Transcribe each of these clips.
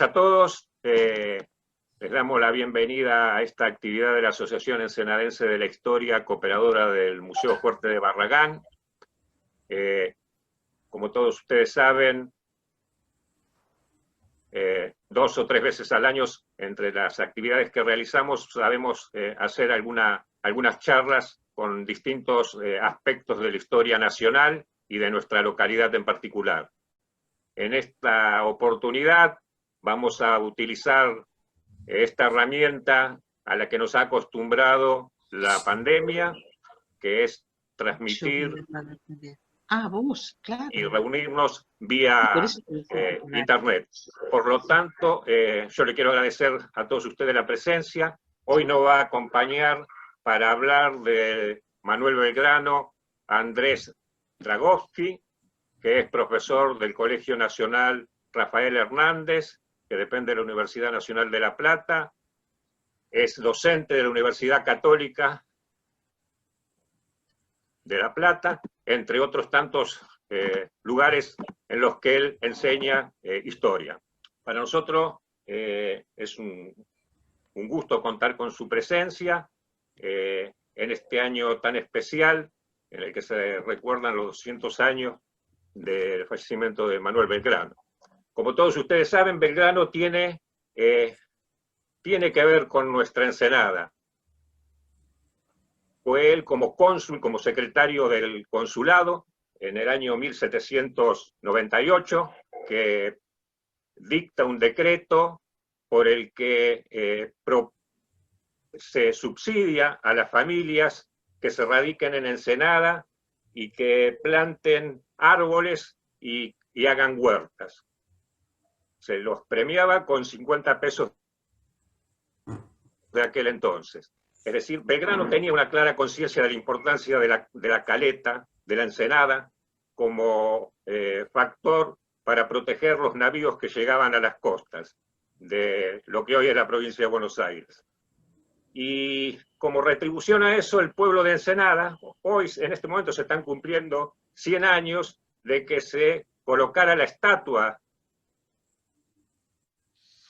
a todos. Les damos la bienvenida a esta actividad de la Asociación Ensenadense de la Historia, cooperadora del Museo Fuerte de Barragán. Como todos ustedes saben, 2 o 3 veces al año, entre las actividades que realizamos, sabemos hacer algunas charlas con distintos aspectos de la historia nacional y de nuestra localidad en particular. En esta oportunidad vamos a utilizar esta herramienta a la que nos ha acostumbrado la pandemia, que es transmitir claro. y reunirnos vía internet. Por lo tanto, yo le quiero agradecer a todos ustedes la presencia. Hoy nos va a acompañar para hablar de Manuel Belgrano Andrés Dragowski, que es profesor del Colegio Nacional Rafael Hernández, que depende de la Universidad Nacional de La Plata, es docente de la Universidad Católica de La Plata, entre otros tantos lugares en los que él enseña historia. Para nosotros es un gusto contar con su presencia en este año tan especial, en el que se recuerdan los 200 años del fallecimiento de Manuel Belgrano. Como todos ustedes saben, Belgrano tiene que ver con nuestra Ensenada. Fue él como cónsul, como secretario del consulado, en el año 1798, que dicta un decreto por el que se subsidia a las familias que se radiquen en Ensenada y que planten árboles y hagan huertas. Se los premiaba con 50 pesos de aquel entonces. Es decir, Belgrano tenía una clara conciencia de la importancia de la caleta, de la Ensenada, como factor para proteger los navíos que llegaban a las costas de lo que hoy es la provincia de Buenos Aires. Y como retribución a eso, el pueblo de Ensenada, hoy en este momento se están cumpliendo 100 años de que se colocara la estatua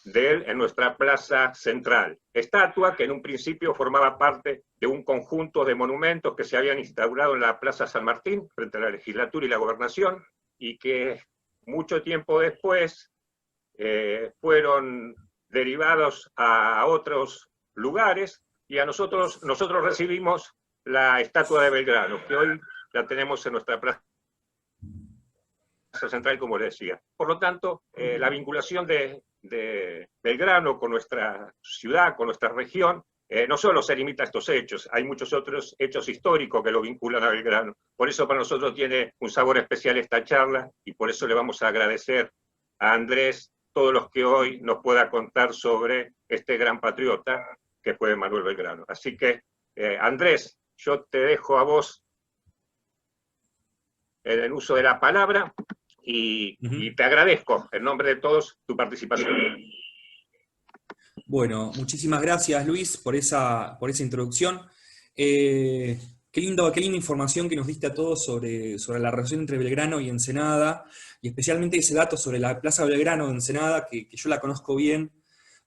de él en nuestra plaza central. Estatua que en un principio formaba parte de un conjunto de monumentos que se habían instaurado en la Plaza San Martín, frente a la legislatura y la gobernación, y que mucho tiempo después fueron derivados a otros lugares, y nosotros recibimos la estatua de Belgrano, que hoy la tenemos en nuestra plaza central, como les decía. Por lo tanto, la vinculación de Belgrano con nuestra ciudad, con nuestra región, no solo se limita a estos hechos, hay muchos otros hechos históricos que lo vinculan a Belgrano. Por eso para nosotros tiene un sabor especial esta charla, y por eso le vamos a agradecer a Andrés todos los que hoy nos pueda contar sobre este gran patriota que fue Manuel Belgrano. Así que, Andrés, yo te dejo a vos en el uso de la palabra, y te agradezco en nombre de todos tu participación. Bueno, muchísimas gracias, Luis, por esa introducción. Qué linda información que nos diste a todos sobre la relación entre Belgrano y Ensenada, y especialmente ese dato sobre la Plaza Belgrano de Ensenada, que yo la conozco bien,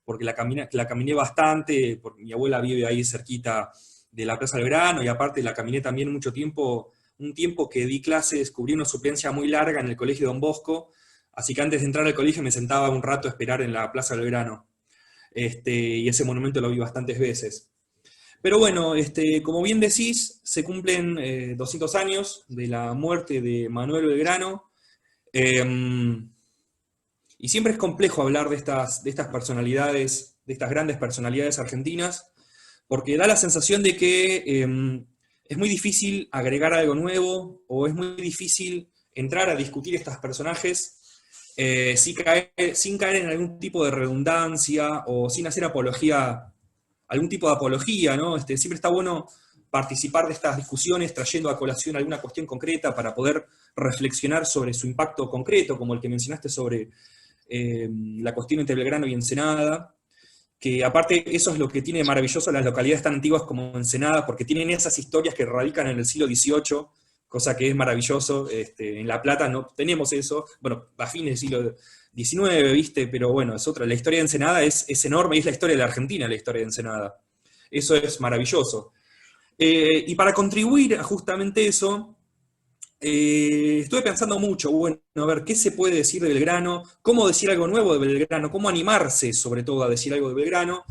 porque la caminé bastante, porque mi abuela vive ahí cerquita de la Plaza Belgrano, y aparte la caminé también mucho tiempo. Un tiempo que di clases, cubrí una suplencia muy larga en el Colegio Don Bosco, así que antes de entrar al colegio me sentaba un rato a esperar en la Plaza Belgrano. Y ese monumento lo vi bastantes veces. Pero bueno, como bien decís, se cumplen 200 años de la muerte de Manuel Belgrano, y siempre es complejo hablar de estas personalidades, de estas grandes personalidades argentinas, porque da la sensación de que es muy difícil agregar algo nuevo, o es muy difícil entrar a discutir estos personajes sin caer en algún tipo de redundancia, o sin hacer algún tipo de apología, ¿no? Siempre está bueno participar de estas discusiones trayendo a colación alguna cuestión concreta para poder reflexionar sobre su impacto concreto, como el que mencionaste sobre la cuestión entre Belgrano y Ensenada, que aparte eso es lo que tiene de maravilloso las localidades tan antiguas como Ensenada, porque tienen esas historias que radican en el siglo XVIII, cosa que es maravilloso. En La Plata no tenemos eso, bueno, a fines del siglo XIX, ¿viste? Pero bueno, es otra. La historia de Ensenada es enorme, y es la historia de la Argentina, la historia de Ensenada. Eso es maravilloso. Y para contribuir a justamente eso, estuve pensando mucho, bueno, a ver, ¿qué se puede decir de Belgrano? ¿Cómo decir algo nuevo de Belgrano? ¿Cómo animarse, sobre todo, a decir algo de Belgrano?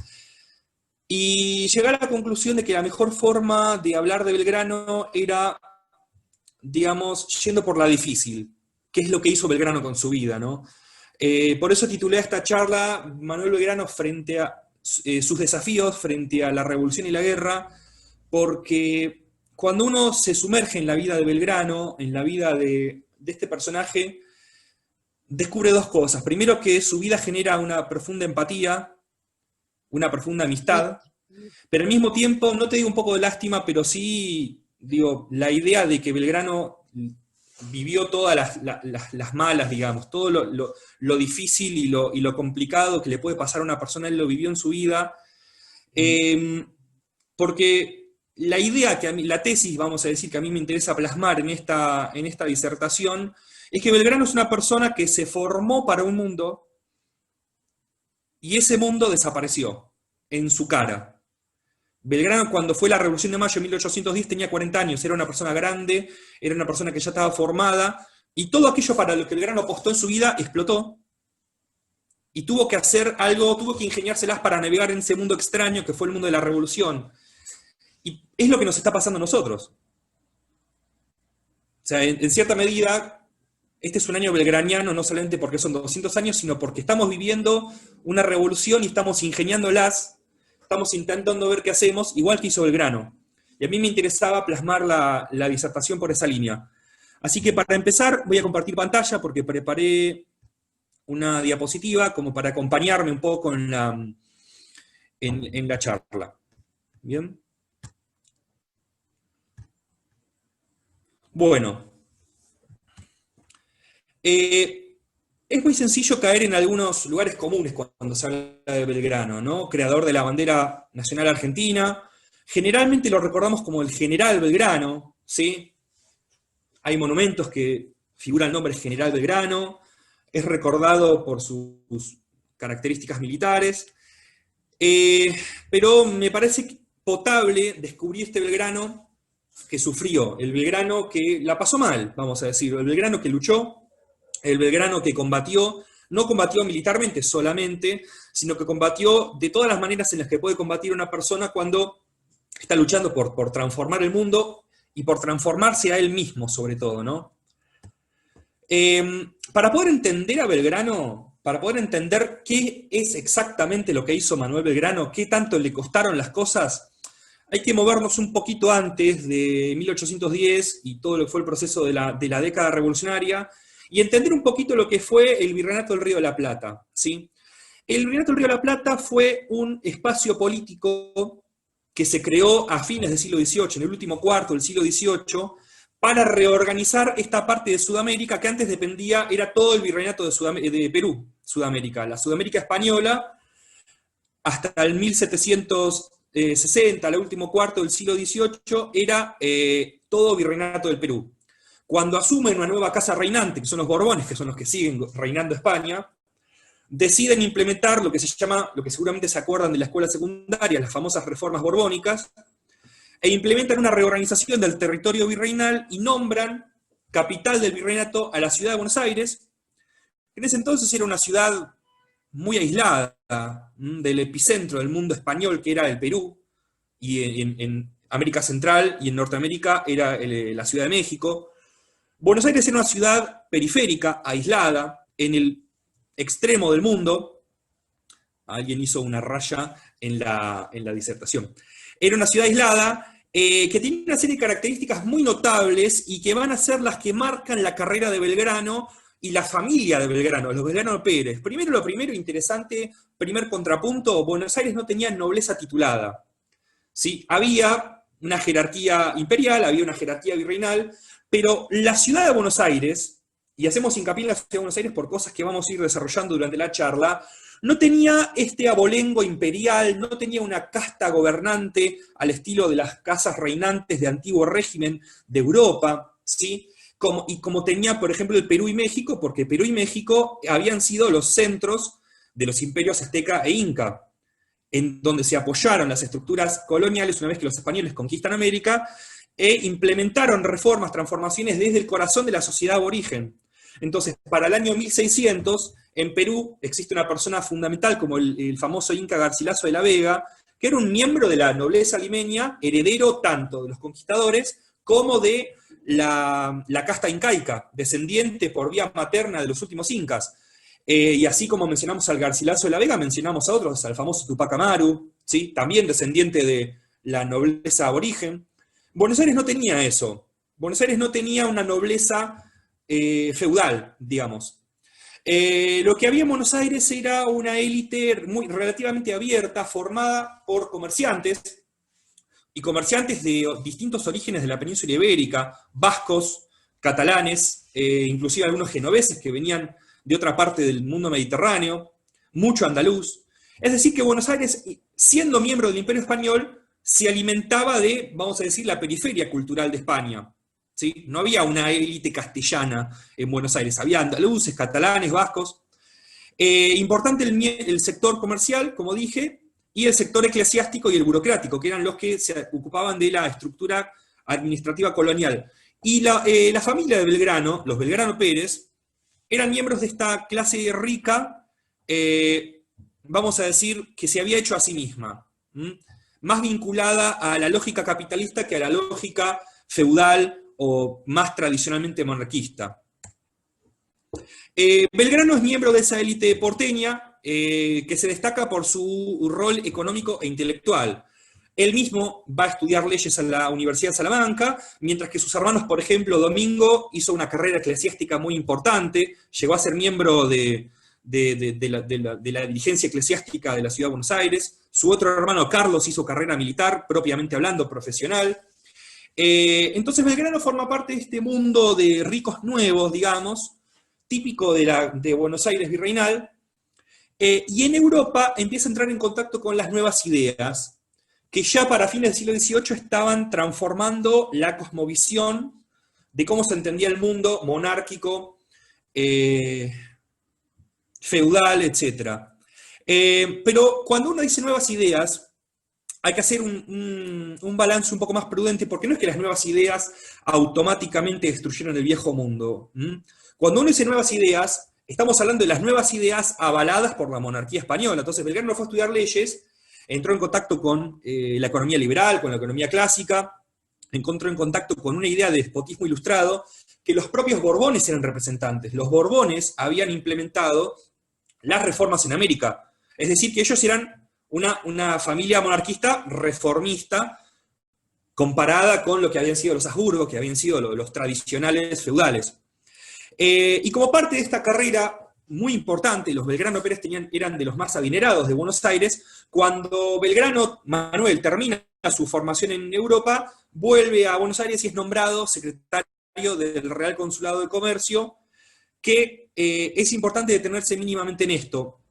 Y llegué a la conclusión de que la mejor forma de hablar de Belgrano era, digamos, yendo por la difícil, que es lo que hizo Belgrano con su vida, ¿no? Por eso titulé a esta charla Manuel Belgrano frente a sus desafíos frente a la revolución y la guerra, porque cuando uno se sumerge en la vida de Belgrano, en la vida de este personaje, descubre dos cosas. Primero, que su vida genera una profunda empatía, una profunda amistad, pero al mismo tiempo, no te digo un poco de lástima, pero sí, digo, la idea de que Belgrano vivió todas las malas, digamos, todo lo difícil y lo complicado que le puede pasar a una persona, él lo vivió en su vida, porque la idea que a mí, la tesis, vamos a decir, que a mí me interesa plasmar en esta disertación, es que Belgrano es una persona que se formó para un mundo, y ese mundo desapareció en su cara. Belgrano, cuando fue la Revolución de Mayo de 1810, tenía 40 años, era una persona grande, era una persona que ya estaba formada, y todo aquello para lo que Belgrano apostó en su vida explotó, y tuvo que hacer algo, tuvo que ingeniárselas para navegar en ese mundo extraño que fue el mundo de la Revolución. Y es lo que nos está pasando a nosotros. O sea, en cierta medida, este es un año belgraniano, no solamente porque son 200 años, sino porque estamos viviendo una revolución y estamos ingeniándolas, estamos intentando ver qué hacemos, igual que hizo Belgrano. Y a mí me interesaba plasmar la disertación por esa línea. Así que para empezar voy a compartir pantalla porque preparé una diapositiva como para acompañarme un poco en la charla. ¿Bien? Bueno. Es muy sencillo caer en algunos lugares comunes cuando se habla de Belgrano, ¿no? Creador de la bandera nacional argentina. Generalmente lo recordamos como el general Belgrano, ¿sí? Hay monumentos que figura el nombre General Belgrano. Es recordado por sus características militares. Pero me parece potable descubrir este Belgrano que sufrió, el Belgrano que la pasó mal, vamos a decir, el Belgrano que luchó, el Belgrano que combatió, no combatió militarmente solamente, sino que combatió de todas las maneras en las que puede combatir una persona cuando está luchando por transformar el mundo y por transformarse a él mismo, sobre todo, ¿no? Para poder entender a Belgrano, para poder entender qué es exactamente lo que hizo Manuel Belgrano, qué tanto le costaron las cosas, hay que movernos un poquito antes de 1810 y todo lo que fue el proceso de la década revolucionaria, y entender un poquito lo que fue el Virreinato del Río de la Plata, ¿sí? El Virreinato del Río de la Plata fue un espacio político que se creó a fines del siglo XVIII, en el último cuarto del siglo XVIII, para reorganizar esta parte de Sudamérica que antes dependía, era todo el Virreinato de Perú, Sudamérica. La Sudamérica española, hasta el 1760, el último cuarto del siglo XVIII, era todo Virreinato del Perú. Cuando asumen una nueva casa reinante, que son los Borbones, que son los que siguen reinando España, deciden implementar lo que se llama, lo que seguramente se acuerdan de la escuela secundaria, las famosas reformas borbónicas, e implementan una reorganización del territorio virreinal y nombran capital del virreinato a la ciudad de Buenos Aires, que en ese entonces era una ciudad muy aislada del epicentro del mundo español, que era el Perú, y en América Central y en Norteamérica era la Ciudad de México. Buenos Aires era una ciudad periférica, aislada, en el extremo del mundo. Alguien hizo una raya en la disertación. Era una ciudad aislada que tiene una serie de características muy notables y que van a ser las que marcan la carrera de Belgrano y la familia de Belgrano, los Belgrano Pérez. Lo primero interesante, primer contrapunto, Buenos Aires no tenía nobleza titulada. ¿Sí? Había una jerarquía imperial, había una jerarquía virreinal, pero la ciudad de Buenos Aires, y hacemos hincapié en la ciudad de Buenos Aires por cosas que vamos a ir desarrollando durante la charla, no tenía este abolengo imperial, no tenía una casta gobernante al estilo de las casas reinantes de antiguo régimen de Europa, ¿sí? como tenía, por ejemplo, el Perú y México, porque Perú y México habían sido los centros de los imperios azteca e inca, en donde se apoyaron las estructuras coloniales una vez que los españoles conquistan América, e implementaron reformas, transformaciones desde el corazón de la sociedad aborigen. Entonces, para el año 1600, en Perú existe una persona fundamental como el famoso Inca Garcilaso de la Vega, que era un miembro de la nobleza limeña, heredero tanto de los conquistadores como de la casta incaica, descendiente por vía materna de los últimos incas. Y así como mencionamos al Garcilaso de la Vega, mencionamos a otros, al famoso Tupac Amaru, ¿sí? También descendiente de la nobleza aborigen. Buenos Aires no tenía eso. Buenos Aires no tenía una nobleza feudal, digamos. Lo que había en Buenos Aires era una élite relativamente abierta, formada por comerciantes, y comerciantes de distintos orígenes de la península ibérica, vascos, catalanes, inclusive algunos genoveses que venían de otra parte del mundo mediterráneo, mucho andaluz. Es decir, que Buenos Aires, siendo miembro del Imperio Español, se alimentaba de, vamos a decir, la periferia cultural de España. ¿Sí? No había una élite castellana en Buenos Aires, había andaluces, catalanes, vascos. Importante el sector comercial, como dije, y el sector eclesiástico y el burocrático, que eran los que se ocupaban de la estructura administrativa colonial. Y la familia de Belgrano, los Belgrano Pérez, eran miembros de esta clase rica, vamos a decir, que se había hecho a sí misma, más vinculada a la lógica capitalista que a la lógica feudal o más tradicionalmente monarquista. Belgrano es miembro de esa élite porteña, que se destaca por su rol económico e intelectual. Él mismo va a estudiar leyes a la Universidad de Salamanca, mientras que sus hermanos, por ejemplo, Domingo hizo una carrera eclesiástica muy importante, llegó a ser miembro de la dirigencia eclesiástica de la Ciudad de Buenos Aires. Su otro hermano, Carlos, hizo carrera militar, propiamente hablando, profesional. Entonces Belgrano forma parte de este mundo de ricos nuevos, digamos, típico de Buenos Aires virreinal, y en Europa empieza a entrar en contacto con las nuevas ideas, que ya para fines del siglo XVIII estaban transformando la cosmovisión de cómo se entendía el mundo monárquico, feudal, etc. Pero cuando uno dice nuevas ideas, hay que hacer un balance un poco más prudente, porque no es que las nuevas ideas automáticamente destruyeron el viejo mundo. Cuando uno dice nuevas ideas, estamos hablando de las nuevas ideas avaladas por la monarquía española. Entonces Belgrano fue a estudiar leyes, entró en contacto con la economía liberal, con la economía clásica, encontró en contacto con una idea de despotismo ilustrado, que los propios Borbones eran representantes. Los Borbones habían implementado las reformas en América. Es decir, que ellos eran una familia monarquista reformista, comparada con lo que habían sido los Habsburgo, que habían sido los tradicionales feudales. Y como parte de esta carrera muy importante, los Belgrano Pérez eran de los más adinerados de Buenos Aires. Cuando Belgrano Manuel termina su formación en Europa, vuelve a Buenos Aires y es nombrado secretario del Real Consulado de Comercio, que es importante detenerse mínimamente en esto,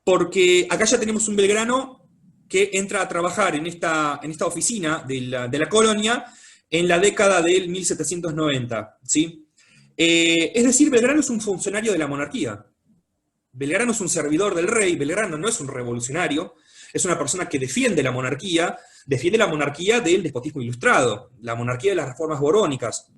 porque acá ya tenemos un Belgrano que entra a trabajar en esta oficina de la colonia en la década del 1790, ¿sí? Es decir, Belgrano es un funcionario de la monarquía. Belgrano es un servidor del rey. Belgrano no es un revolucionario, es una persona que defiende la monarquía del despotismo ilustrado, la monarquía de las reformas borbónicas.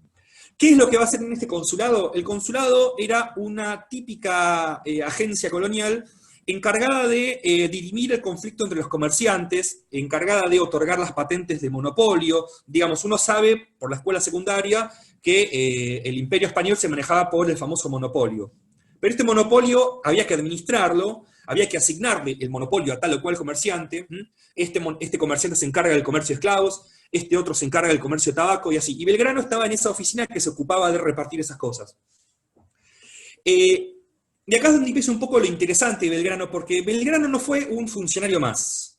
¿Qué es lo que va a hacer en este consulado? El consulado era una típica agencia colonial encargada de dirimir el conflicto entre los comerciantes, encargada de otorgar las patentes de monopolio. Digamos, uno sabe por la escuela secundaria que el Imperio Español se manejaba por el famoso monopolio. Pero este monopolio había que administrarlo, había que asignarle el monopolio a tal o cual comerciante. Este comerciante se encarga del comercio de esclavos, este otro se encarga del comercio de tabaco y así. Y Belgrano estaba en esa oficina que se ocupaba de repartir esas cosas. Y acá es donde empieza un poco lo interesante de Belgrano, porque Belgrano no fue un funcionario más,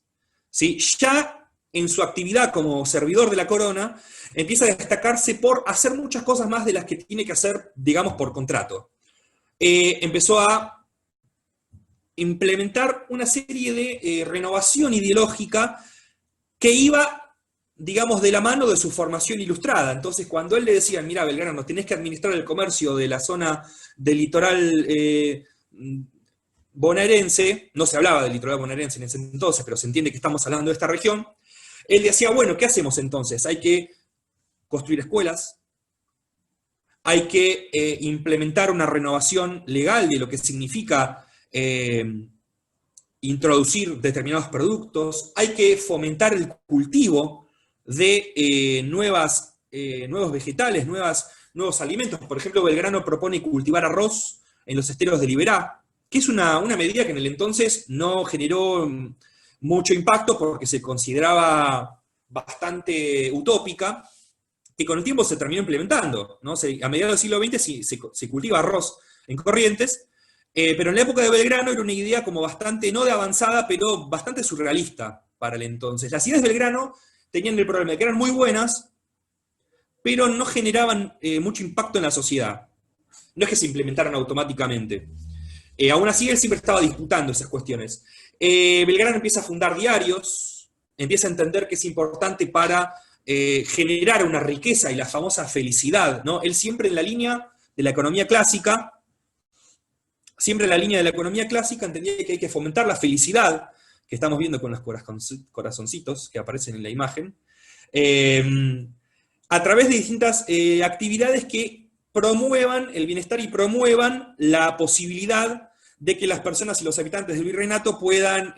¿sí? Ya en su actividad como servidor de la corona, empieza a destacarse por hacer muchas cosas más de las que tiene que hacer, digamos, por contrato. Empezó a implementar una serie de renovación ideológica que iba digamos, de la mano de su formación ilustrada. Entonces, cuando él le decía, mira, Belgrano, tenés que administrar el comercio de la zona del litoral bonaerense, no se hablaba del litoral bonaerense en ese entonces, pero se entiende que estamos hablando de esta región, él decía, bueno, ¿qué hacemos entonces? Hay que construir escuelas, hay que implementar una renovación legal de lo que significa introducir determinados productos, hay que fomentar el cultivo de nuevos vegetales, nuevos alimentos. Por ejemplo, Belgrano propone cultivar arroz en los esteros de Liberá, que es una medida que en el entonces no generó mucho impacto porque se consideraba bastante utópica, que con el tiempo se terminó implementando, ¿no? A mediados del siglo XX se cultiva arroz en Corrientes, pero en la época de Belgrano era una idea como bastante, no de avanzada, pero bastante surrealista para el entonces. Las ideas de Belgrano tenían el problema de que eran muy buenas, pero no generaban mucho impacto en la sociedad. No es que se implementaran automáticamente. Aún así, él siempre estaba disputando esas cuestiones. Belgrano empieza a fundar diarios, empieza a entender que es importante para generar una riqueza y la famosa felicidad, ¿no? Él siempre en la línea de la economía clásica, entendía que hay que fomentar la felicidad, que estamos viendo con los corazoncitos que aparecen en la imagen, a través de distintas actividades que promuevan el bienestar y promuevan la posibilidad de que las personas y los habitantes del virreinato puedan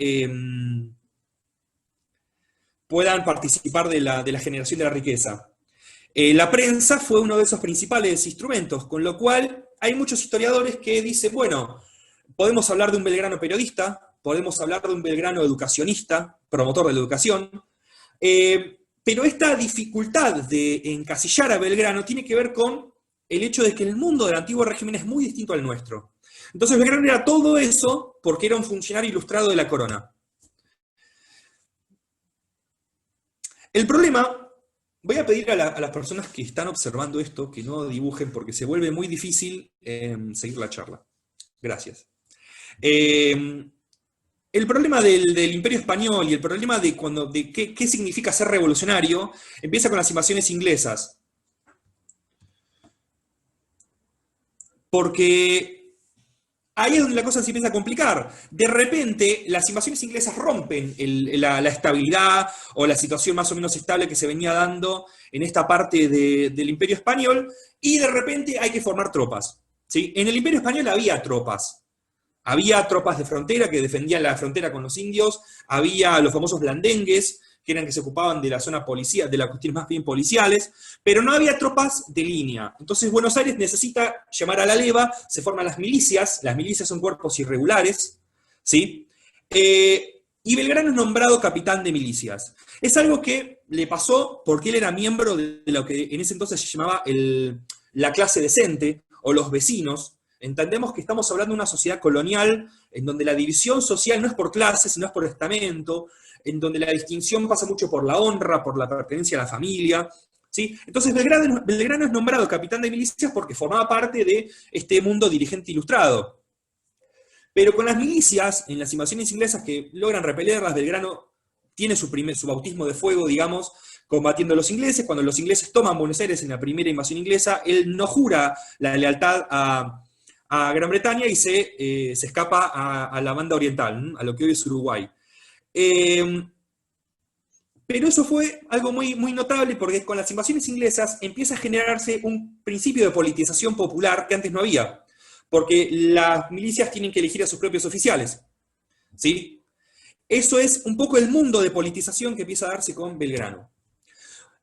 participar de la generación de la riqueza. La prensa fue uno de esos principales instrumentos, con lo cual hay muchos historiadores que dicen, bueno, podemos hablar de un Belgrano periodista, podemos hablar de un Belgrano educacionista, promotor de la educación, pero esta dificultad de encasillar a Belgrano tiene que ver con el hecho de que el mundo del antiguo régimen es muy distinto al nuestro. Entonces Belgrano era todo eso porque era un funcionario ilustrado de la corona. El problema, voy a pedir a las personas que están observando esto que no dibujen porque se vuelve muy difícil seguir la charla. Gracias. El problema del Imperio Español y el problema de qué significa ser revolucionario empieza con las invasiones inglesas. Porque ahí es donde la cosa se empieza a complicar. De repente, las invasiones inglesas rompen la estabilidad o la situación más o menos estable que se venía dando en esta parte del Imperio Español, y de repente hay que formar tropas, ¿sí? En el Imperio Español había tropas de frontera que defendían la frontera con los indios, había los famosos blandengues, que eran que se ocupaban de la zona policial, de las cuestiones más bien policiales, pero no había tropas de línea. Entonces Buenos Aires necesita llamar a la leva, se forman las milicias son cuerpos irregulares, ¿sí? Y Belgrano es nombrado capitán de milicias. Es algo que le pasó porque él era miembro de lo que en ese entonces se llamaba la clase decente, o los vecinos. Entendemos que estamos hablando de una sociedad colonial en donde la división social no es por clase, sino es por estamento, en donde la distinción pasa mucho por la honra, por la pertenencia a la familia, ¿sí? Entonces Belgrano es nombrado capitán de milicias porque formaba parte de este mundo dirigente ilustrado. Pero con las milicias, en las invasiones inglesas que logran repelerlas, Belgrano tiene su bautismo de fuego, digamos, combatiendo a los ingleses. Cuando los ingleses toman Buenos Aires en la primera invasión inglesa, él no jura la lealtad a Gran Bretaña y se escapa a la banda oriental, a lo que hoy es Uruguay. Pero eso fue algo muy, muy notable porque con las invasiones inglesas empieza a generarse un principio de politización popular que antes no había, porque las milicias tienen que elegir a sus propios oficiales, ¿sí? Eso es un poco el mundo de politización que empieza a darse con Belgrano.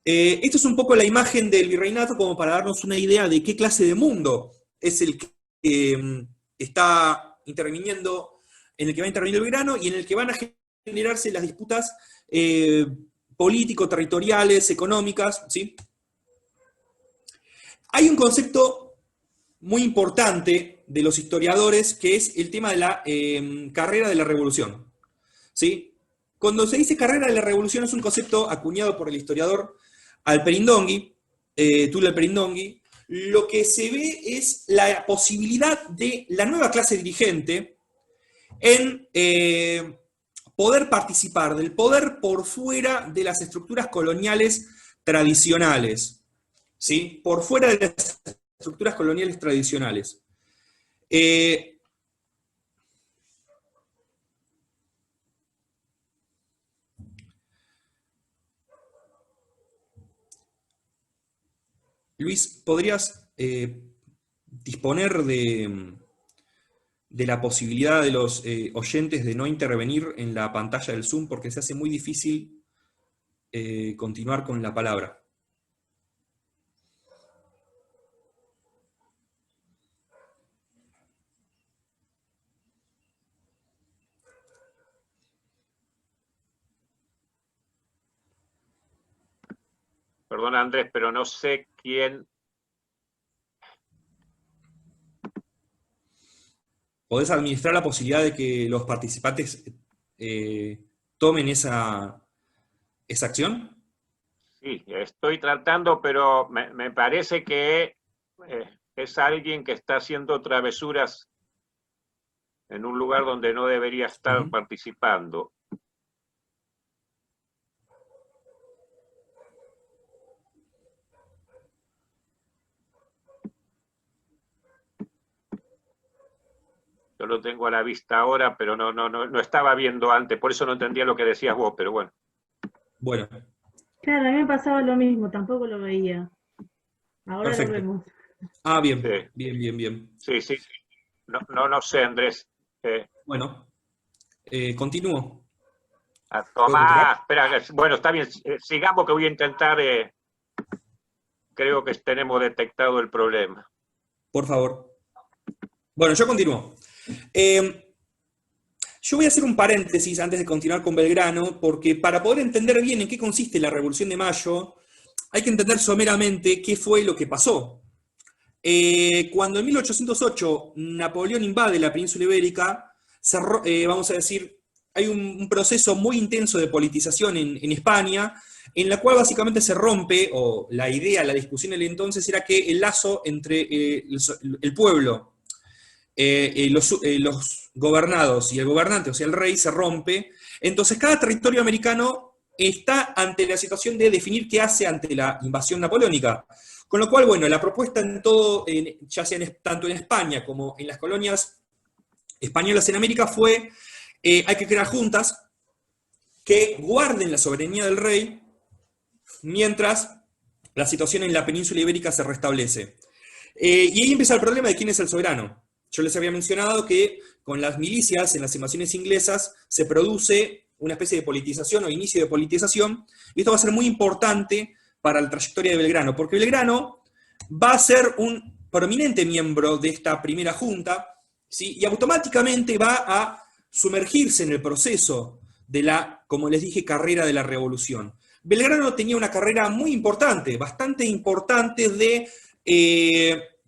Esto es un poco la imagen del virreinato como para darnos una idea de qué clase de mundo es el que está interviniendo, en el que va a intervenir Belgrano y en el que van a generarse las disputas político-territoriales, económicas, ¿sí? Hay un concepto muy importante de los historiadores que es el tema de la carrera de la revolución, ¿sí? Cuando se dice carrera de la revolución es un concepto acuñado por el historiador Alperindongui, Tulio Alperindongui. Lo que se ve es la posibilidad de la nueva clase dirigente en poder participar del poder por fuera de las estructuras coloniales tradicionales, ¿sí? Por fuera de las estructuras coloniales tradicionales. Luis, ¿podrías disponer de la posibilidad de los oyentes de no intervenir en la pantalla del Zoom, porque se hace muy difícil continuar con la palabra? Perdona, Andrés, pero no sé quién... ¿Podés administrar la posibilidad de que los participantes tomen esa acción? Sí, estoy tratando, pero me parece que es alguien que está haciendo travesuras en un lugar donde no debería estar participando. Yo lo tengo a la vista ahora, pero no estaba viendo antes, por eso no entendía lo que decías vos, pero bueno. Bueno. Claro, a mí me pasaba lo mismo, tampoco lo veía. Ahora Perfecto. lo vemos. Ah, bien, Sí. bien. Sí. No sé, Andrés. Bueno, continúo. Tomás, espera, bueno, está bien, sigamos que voy a intentar, creo que tenemos detectado el problema. Por favor. Bueno, yo continúo. Yo voy a hacer un paréntesis antes de continuar con Belgrano, porque para poder entender bien en qué consiste la Revolución de Mayo, hay que entender someramente qué fue lo que pasó. Cuando en 1808 Napoleón invade la península ibérica, vamos a decir, hay un proceso muy intenso de politización en España, en la cual básicamente se rompe, o la idea, la discusión del entonces era que el lazo entre el pueblo, los gobernados y el gobernante, o sea, el rey, se rompe. Entonces cada territorio americano está ante la situación de definir qué hace ante la invasión napoleónica. Con lo cual, bueno, la propuesta en todo, ya sea tanto en España como en las colonias españolas en América, fue, hay que crear juntas que guarden la soberanía del rey mientras la situación en la península ibérica se restablece. Y ahí empieza el problema de quién es el soberano. Yo les había mencionado que con las milicias en las invasiones inglesas se produce una especie de politización o inicio de politización, y esto va a ser muy importante para la trayectoria de Belgrano, porque Belgrano va a ser un prominente miembro de esta primera junta, ¿sí? Y automáticamente va a sumergirse en el proceso de la, como les dije, carrera de la revolución. Belgrano tenía una carrera muy importante, bastante importante de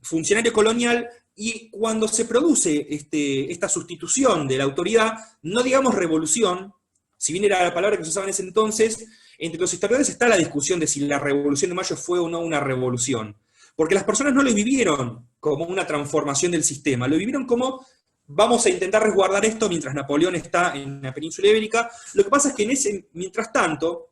funcionario colonial, y cuando se produce esta sustitución de la autoridad, no digamos revolución, si bien era la palabra que se usaba en ese entonces, entre los historiadores está la discusión de si la Revolución de Mayo fue o no una revolución, porque las personas no lo vivieron como una transformación del sistema, lo vivieron como vamos a intentar resguardar esto mientras Napoleón está en la península ibérica. Lo que pasa es que mientras tanto,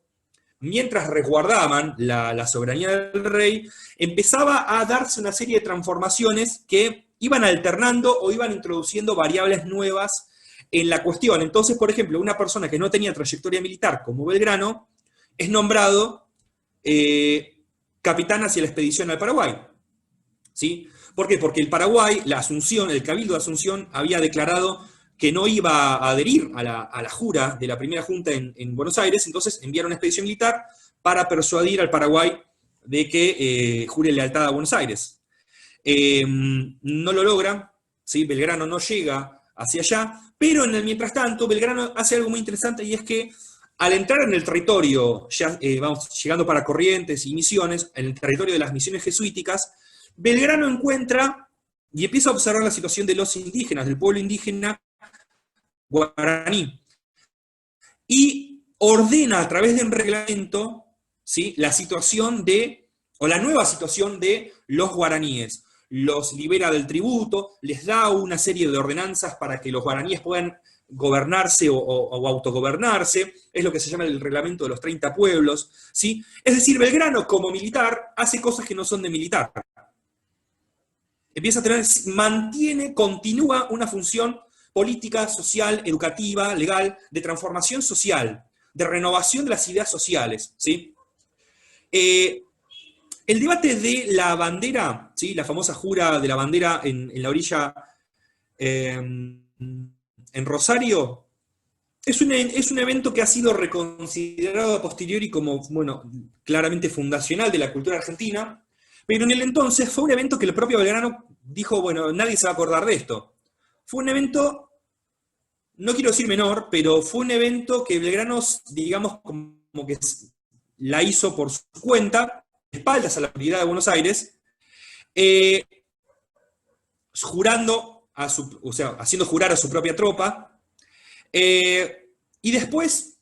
mientras resguardaban la soberanía del rey, empezaba a darse una serie de transformaciones que iban alternando o iban introduciendo variables nuevas en la cuestión. Entonces, por ejemplo, una persona que no tenía trayectoria militar como Belgrano es nombrado capitán hacia la expedición al Paraguay. ¿Sí? ¿Por qué? Porque el Paraguay, la Asunción, el Cabildo de Asunción, había declarado que no iba a adherir a la jura de la primera junta en Buenos Aires, entonces enviaron una expedición militar para persuadir al Paraguay de que jure lealtad a Buenos Aires. No lo logran, ¿sí? Belgrano no llega hacia allá, pero en el mientras tanto Belgrano hace algo muy interesante, y es que al entrar en el territorio, ya vamos llegando para Corrientes y Misiones, en el territorio de las misiones jesuíticas, Belgrano encuentra y empieza a observar la situación de los indígenas, del pueblo indígena guaraní, y ordena a través de un reglamento, ¿sí?, la situación o la nueva situación de los guaraníes. Los libera del tributo, les da una serie de ordenanzas para que los guaraníes puedan gobernarse o autogobernarse, es lo que se llama el reglamento de los 30 pueblos, ¿sí? Es decir, Belgrano como militar hace cosas que no son de militar. Continúa una función política, social, educativa, legal, de transformación social, de renovación de las ideas sociales, ¿sí? El debate de la bandera, ¿sí? La famosa jura de la bandera en la orilla, en Rosario, es un evento que ha sido reconsiderado a posteriori como, bueno, claramente fundacional de la cultura argentina, pero en el entonces fue un evento que el propio Belgrano dijo, bueno, nadie se va a acordar de esto. Fue un evento, no quiero decir menor, pero fue un evento que Belgrano, digamos, como que la hizo por su cuenta, espaldas a la autoridad de Buenos Aires, jurando, o sea, haciendo jurar a su propia tropa, y después,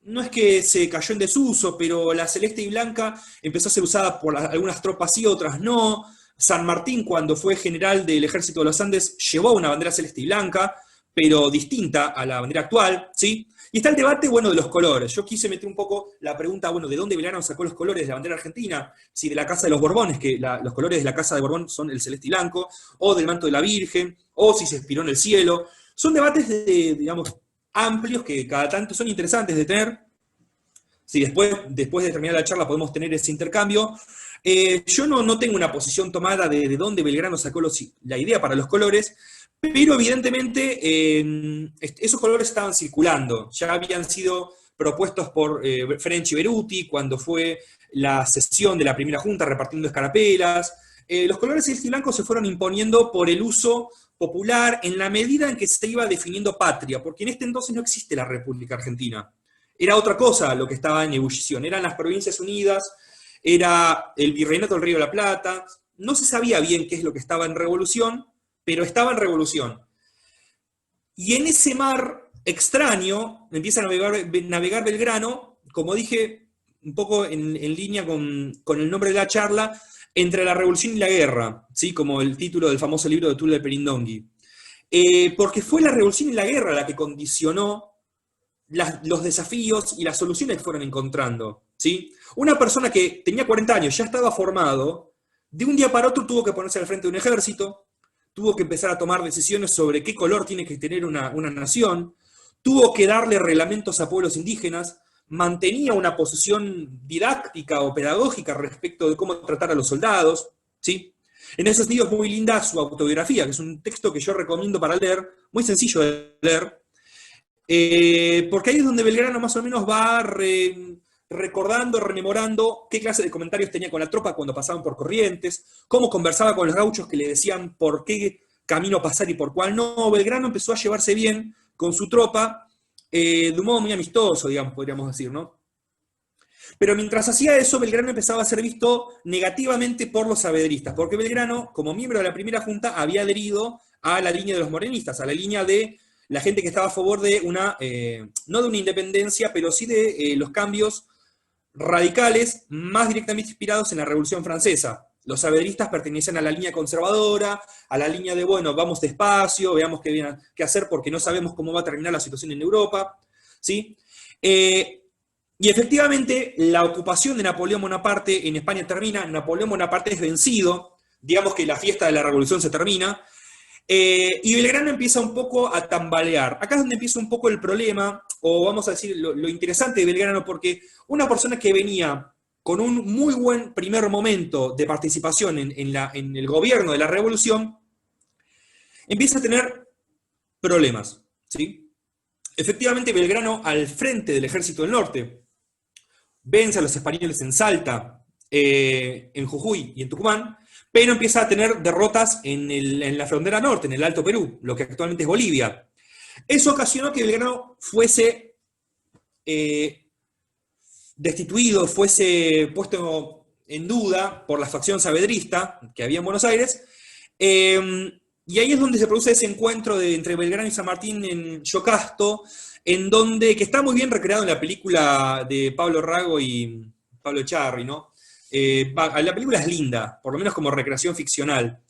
no es que se cayó en desuso, pero la celeste y blanca empezó a ser usada por algunas tropas sí, otras no. San Martín, cuando fue general del Ejército de los Andes, llevó una bandera celeste y blanca, pero distinta a la bandera actual, ¿sí? Y está el debate, bueno, de los colores. Yo quise meter un poco la pregunta, bueno, ¿de dónde Belgrano sacó los colores de la bandera argentina? Si de la Casa de los Borbones, que los colores de la Casa de Borbón son el celeste y blanco, o del manto de la Virgen, o si se inspiró en el cielo. Son debates, digamos, amplios que cada tanto son interesantes de tener. Si después de terminar la charla podemos tener ese intercambio. Yo no tengo una posición tomada de dónde Belgrano sacó la idea para los colores, pero evidentemente esos colores estaban circulando, ya habían sido propuestos por French y Beruti cuando fue la sesión de la primera junta repartiendo escarapelas. Los colores celeste y blanco se fueron imponiendo por el uso popular en la medida en que se iba definiendo patria, porque en este entonces no existe la República Argentina. Era otra cosa lo que estaba en ebullición, eran las Provincias Unidas, era el Virreinato del Río de la Plata, no se sabía bien qué es lo que estaba en revolución, pero estaba en revolución. Y en ese mar extraño empieza a navegar Belgrano, como dije, un poco en línea con el nombre de la charla, entre la revolución y la guerra, ¿sí? Como el título del famoso libro de Tullio de Perindongui. Porque fue la revolución y la guerra la que condicionó los desafíos y las soluciones que fueron encontrando, ¿sí? Una persona que tenía 40 años, ya estaba formado, de un día para otro tuvo que ponerse al frente de un ejército, tuvo que empezar a tomar decisiones sobre qué color tiene que tener una nación, tuvo que darle reglamentos a pueblos indígenas, mantenía una posición didáctica o pedagógica respecto de cómo tratar a los soldados, ¿sí? En ese sentido es muy linda su autobiografía, que es un texto que yo recomiendo para leer, muy sencillo de leer, porque ahí es donde Belgrano más o menos va recordando, rememorando qué clase de comentarios tenía con la tropa cuando pasaban por Corrientes, cómo conversaba con los gauchos que le decían por qué camino pasar y por cuál no. Belgrano empezó a llevarse bien con su tropa, de un modo muy amistoso, digamos, podríamos decir, ¿no? Pero mientras hacía eso, Belgrano empezaba a ser visto negativamente por los saavedristas, porque Belgrano, como miembro de la primera junta, había adherido a la línea de los morenistas, a la línea de la gente que estaba a favor de no de una independencia, pero sí de los cambios radicales más directamente inspirados en la Revolución Francesa. Los saavedristas pertenecían a la línea conservadora, a la línea de, bueno, vamos despacio, veamos qué hacer porque no sabemos cómo va a terminar la situación en Europa, ¿sí? Y efectivamente, la ocupación de Napoleón Bonaparte en España termina, Napoleón Bonaparte es vencido, digamos que la fiesta de la Revolución se termina, y Belgrano empieza un poco a tambalear. Acá es donde empieza un poco el problema, o vamos a decir lo interesante de Belgrano, porque una persona que venía con un muy buen primer momento de participación en el gobierno de la Revolución, empieza a tener problemas, ¿sí? Efectivamente, Belgrano, al frente del Ejército del Norte, vence a los españoles en Salta, en Jujuy y en Tucumán, pero empieza a tener derrotas en la frontera norte, en el Alto Perú, lo que actualmente es Bolivia. Eso ocasionó que Belgrano fuese destituido, fuese puesto en duda por la facción saavedrista que había en Buenos Aires, y ahí es donde se produce ese encuentro entre Belgrano y San Martín en Yocasto, que está muy bien recreado en la película de Pablo Rago y Pablo Echarri, ¿no? La película es linda, por lo menos como recreación ficcional.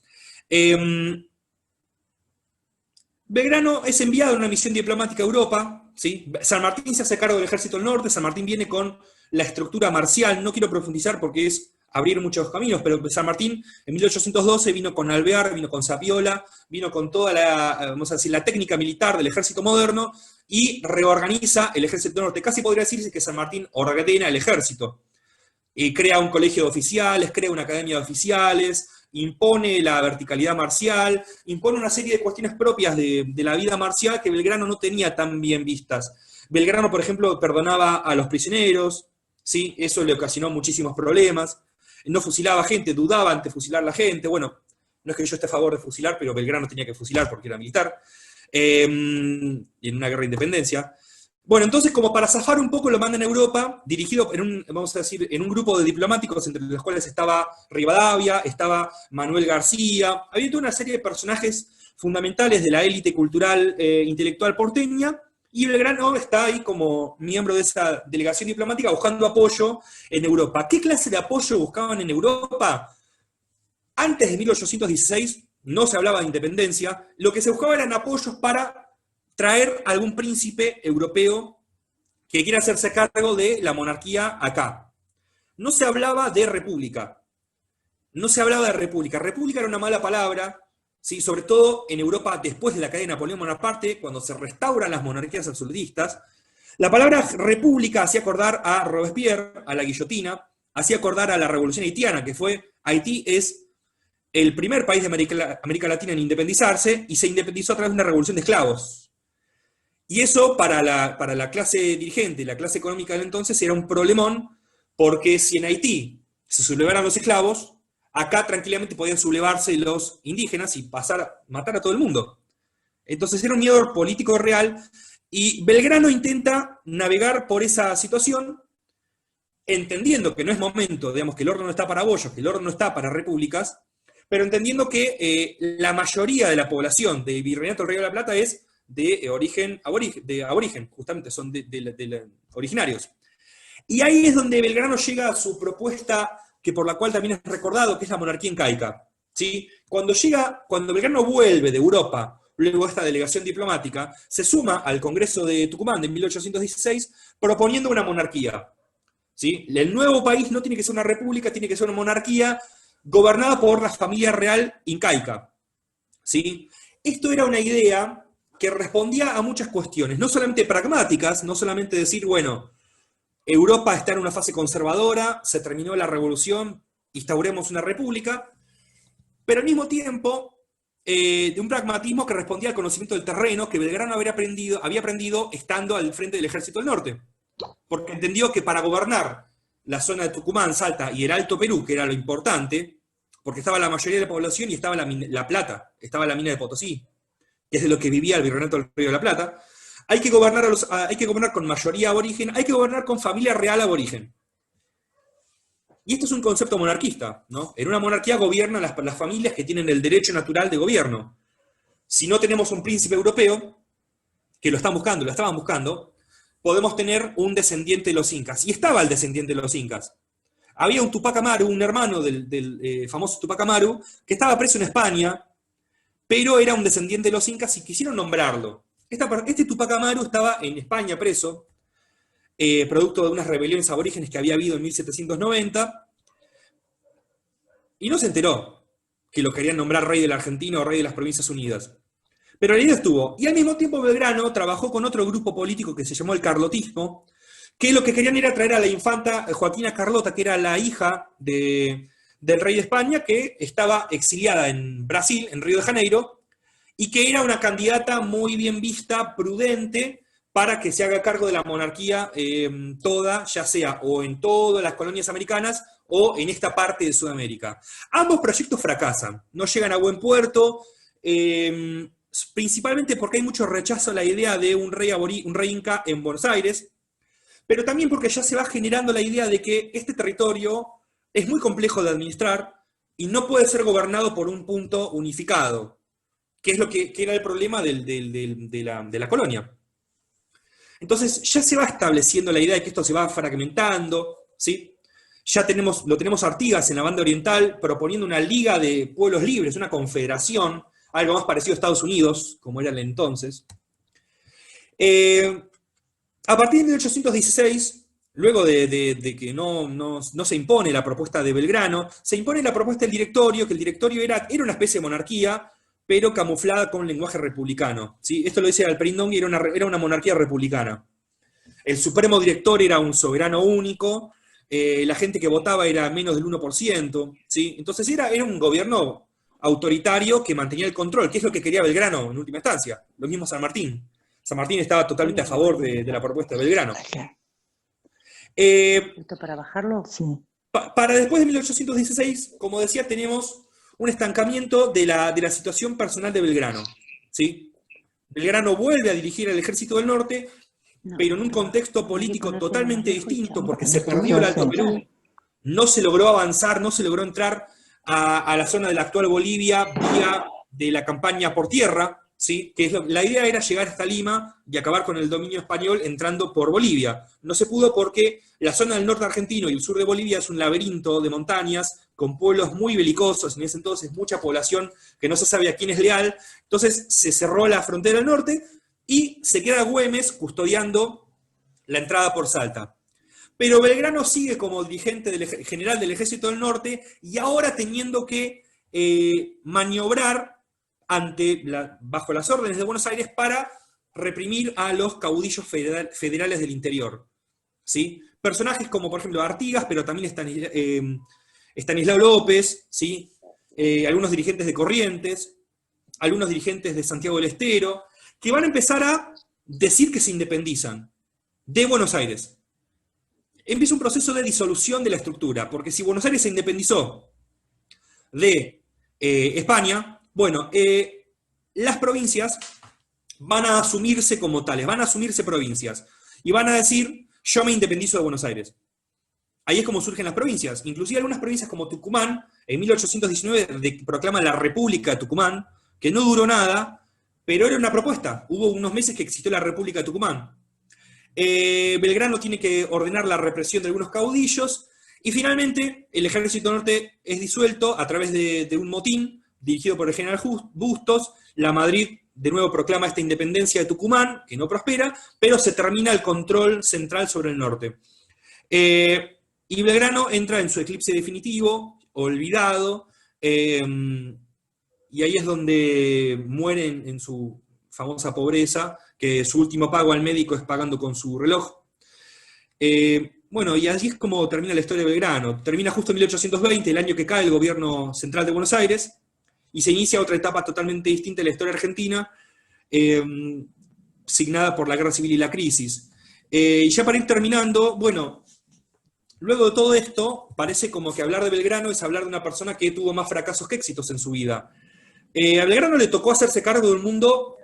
Belgrano es enviado en una misión diplomática a Europa, ¿sí? San Martín se hace cargo del ejército del norte, San Martín viene con la estructura marcial, no quiero profundizar porque es abrir muchos caminos, pero San Martín en 1812 vino con Alvear, vino con Sapiola, vino con toda la, vamos a decir, la técnica militar del ejército moderno y reorganiza el ejército del norte. Casi podría decirse que San Martín ordena el ejército. Crea un colegio de oficiales, crea una academia de oficiales, impone la verticalidad marcial, impone una serie de cuestiones propias de la vida marcial que Belgrano no tenía tan bien vistas. Belgrano, por ejemplo, perdonaba a los prisioneros, ¿sí? Eso le ocasionó muchísimos problemas. No fusilaba gente, dudaba ante fusilar a la gente. Bueno, no es que yo esté a favor de fusilar, pero Belgrano tenía que fusilar porque era militar, en una guerra de independencia. Bueno, entonces, como para zafar un poco, lo mandan a Europa, dirigido vamos a decir, en un grupo de diplomáticos, entre los cuales estaba Rivadavia, estaba Manuel García, había toda una serie de personajes fundamentales de la élite cultural intelectual porteña, y Belgrano está ahí como miembro de esa delegación diplomática buscando apoyo en Europa. ¿Qué clase de apoyo buscaban en Europa? Antes de 1816 no se hablaba de independencia, lo que se buscaba eran apoyos para traer algún príncipe europeo que quiera hacerse cargo de la monarquía acá. No se hablaba de república. No se hablaba de república. República era una mala palabra, ¿sí? Sobre todo en Europa después de la caída de Napoleón Bonaparte, cuando se restauran las monarquías absolutistas. La palabra república hacía acordar a Robespierre, a la guillotina, hacía acordar a la Revolución Haitiana, que fue, Haití es el primer país de América Latina en independizarse, y se independizó a través de una revolución de esclavos. Y eso para la clase dirigente, la clase económica del entonces, era un problemón, porque si en Haití se sublevaran los esclavos, acá tranquilamente podían sublevarse los indígenas y matar a todo el mundo. Entonces era un miedo político real, y Belgrano intenta navegar por esa situación, entendiendo que no es momento, digamos, que el horno no está para bollos, que el horno no está para repúblicas, pero entendiendo que la mayoría de la población del Virreinato del Río de la Plata es de origen aborigen, justamente, son de originarios. Y ahí es donde Belgrano llega a su propuesta, que por la cual también es recordado, que es la monarquía incaica, ¿sí? Cuando Belgrano vuelve de Europa, luego de esta delegación diplomática, se suma al Congreso de Tucumán de 1816, proponiendo una monarquía, ¿sí? El nuevo país no tiene que ser una república, tiene que ser una monarquía gobernada por la familia real incaica, ¿sí? Esto era una idea que respondía a muchas cuestiones, no solamente pragmáticas, no solamente decir, bueno, Europa está en una fase conservadora, se terminó la revolución, instauremos una república, pero al mismo tiempo de un pragmatismo que respondía al conocimiento del terreno que Belgrano había aprendido estando al frente del Ejército del Norte, porque entendió que para gobernar la zona de Tucumán, Salta y el Alto Perú, que era lo importante, porque estaba la mayoría de la población y estaba la plata, estaba la mina de Potosí, que es de lo que vivía el Virreinato del Río de la Plata. Hay que gobernar con mayoría aborigen, hay que gobernar con familia real aborigen. Y esto es un concepto monarquista, ¿no? En una monarquía gobiernan las familias que tienen el derecho natural de gobierno. Si no tenemos un príncipe europeo, que lo estaban buscando, podemos tener un descendiente de los incas. Y estaba el descendiente de los incas. Había un Tupac Amaru, un hermano del famoso Tupac Amaru, que estaba preso en España, pero era un descendiente de los incas y quisieron nombrarlo. Este Tupac Amaru estaba en España preso, producto de unas rebeliones aborígenes que había habido en 1790, y no se enteró que lo querían nombrar rey de la Argentina o rey de las Provincias Unidas. Pero la idea estuvo. Y al mismo tiempo Belgrano trabajó con otro grupo político que se llamó el carlotismo, que lo que querían era traer a la infanta Joaquina Carlota, que era la hija del rey de España, que estaba exiliada en Brasil, en Río de Janeiro, y que era una candidata muy bien vista, prudente, para que se haga cargo de la monarquía toda, ya sea o en todas las colonias americanas o en esta parte de Sudamérica. Ambos proyectos fracasan, no llegan a buen puerto, principalmente porque hay mucho rechazo a la idea de un rey inca en Buenos Aires, pero también porque ya se va generando la idea de que este territorio es muy complejo de administrar y no puede ser gobernado por un punto unificado, que es lo que era el problema de la colonia. Entonces ya se va estableciendo la idea de que esto se va fragmentando, ¿sí? Ya lo tenemos a Artigas en la banda oriental proponiendo una liga de pueblos libres, una confederación. algo más parecido a Estados Unidos, como era el entonces. A partir de 1816, luego de que no se impone la propuesta de Belgrano, se impone la propuesta del directorio, que el directorio era una especie de monarquía, pero camuflada con un lenguaje republicano, ¿sí? Esto lo dice Alperindongui, era una monarquía republicana. El supremo director era un soberano único, la gente que votaba era menos del 1%, ¿sí? Entonces era un gobierno autoritario que mantenía el control, que es lo que quería Belgrano en última instancia. Lo mismo San Martín. San Martín estaba totalmente a favor de la propuesta de Belgrano. ¿Esto para bajarlo? Sí. Para después de 1816, como decía, tenemos un estancamiento de la situación personal de Belgrano, ¿sí? Belgrano vuelve a dirigir al ejército del norte, pero en un contexto político totalmente distinto, porque se perdió el Alto Perú, no se logró avanzar, no se logró entrar a la zona de la actual Bolivia vía de la campaña por tierra, ¿sí? La idea era llegar hasta Lima y acabar con el dominio español entrando por Bolivia. No se pudo porque la zona del norte argentino y el sur de Bolivia es un laberinto de montañas con pueblos muy belicosos, en ese entonces mucha población que no se sabe a quién es leal. Entonces se cerró la frontera del norte y se queda Güemes custodiando la entrada por Salta. Pero Belgrano sigue como dirigente general del Ejército del Norte y ahora teniendo que maniobrar bajo las órdenes de Buenos Aires para reprimir a los caudillos federales del interior, ¿sí? Personajes como, por ejemplo, Artigas, pero también Estanislao López, ¿sí? Algunos dirigentes de Corrientes, algunos dirigentes de Santiago del Estero, que van a empezar a decir que se independizan de Buenos Aires. Empieza un proceso de disolución de la estructura, porque si Buenos Aires se independizó de España, bueno, las provincias van a asumirse como tales, van a asumirse provincias, y van a decir, yo me independizo de Buenos Aires. Ahí es como surgen las provincias. Inclusive algunas provincias como Tucumán, en 1819 proclaman la República de Tucumán, que no duró nada, pero era una propuesta. Hubo unos meses que existió la República de Tucumán. Belgrano tiene que ordenar la represión de algunos caudillos, y finalmente el Ejército Norte es disuelto a través de un motín dirigido por el general Bustos. La Madrid de nuevo proclama esta independencia de Tucumán, que no prospera, pero se termina el control central sobre el norte. Y Belgrano entra en su eclipse definitivo, olvidado, y ahí es donde muere en su famosa pobreza, que su último pago al médico es pagando con su reloj. Bueno, y así es como termina la historia de Belgrano. Termina justo en 1820, el año que cae el gobierno central de Buenos Aires, y se inicia otra etapa totalmente distinta de la historia argentina, signada por la Guerra Civil y la crisis. Y ya para ir terminando, bueno, luego de todo esto, parece como que hablar de Belgrano es hablar de una persona que tuvo más fracasos que éxitos en su vida. A Belgrano le tocó hacerse cargo de un mundo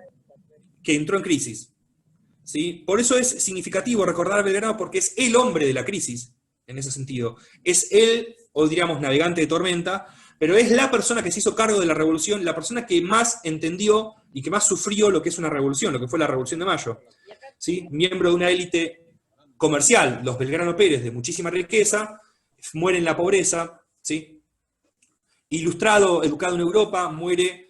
que entró en crisis, ¿sí? Por eso es significativo recordar a Belgrano, porque es el hombre de la crisis, en ese sentido. Es él, o diríamos navegante de tormenta, pero es la persona que se hizo cargo de la revolución, la persona que más entendió y que más sufrió lo que es una revolución, lo que fue la Revolución de Mayo, ¿sí? Miembro de una élite comercial, los Belgrano Pérez, de muchísima riqueza, muere en la pobreza, ¿sí? Ilustrado, educado en Europa, muere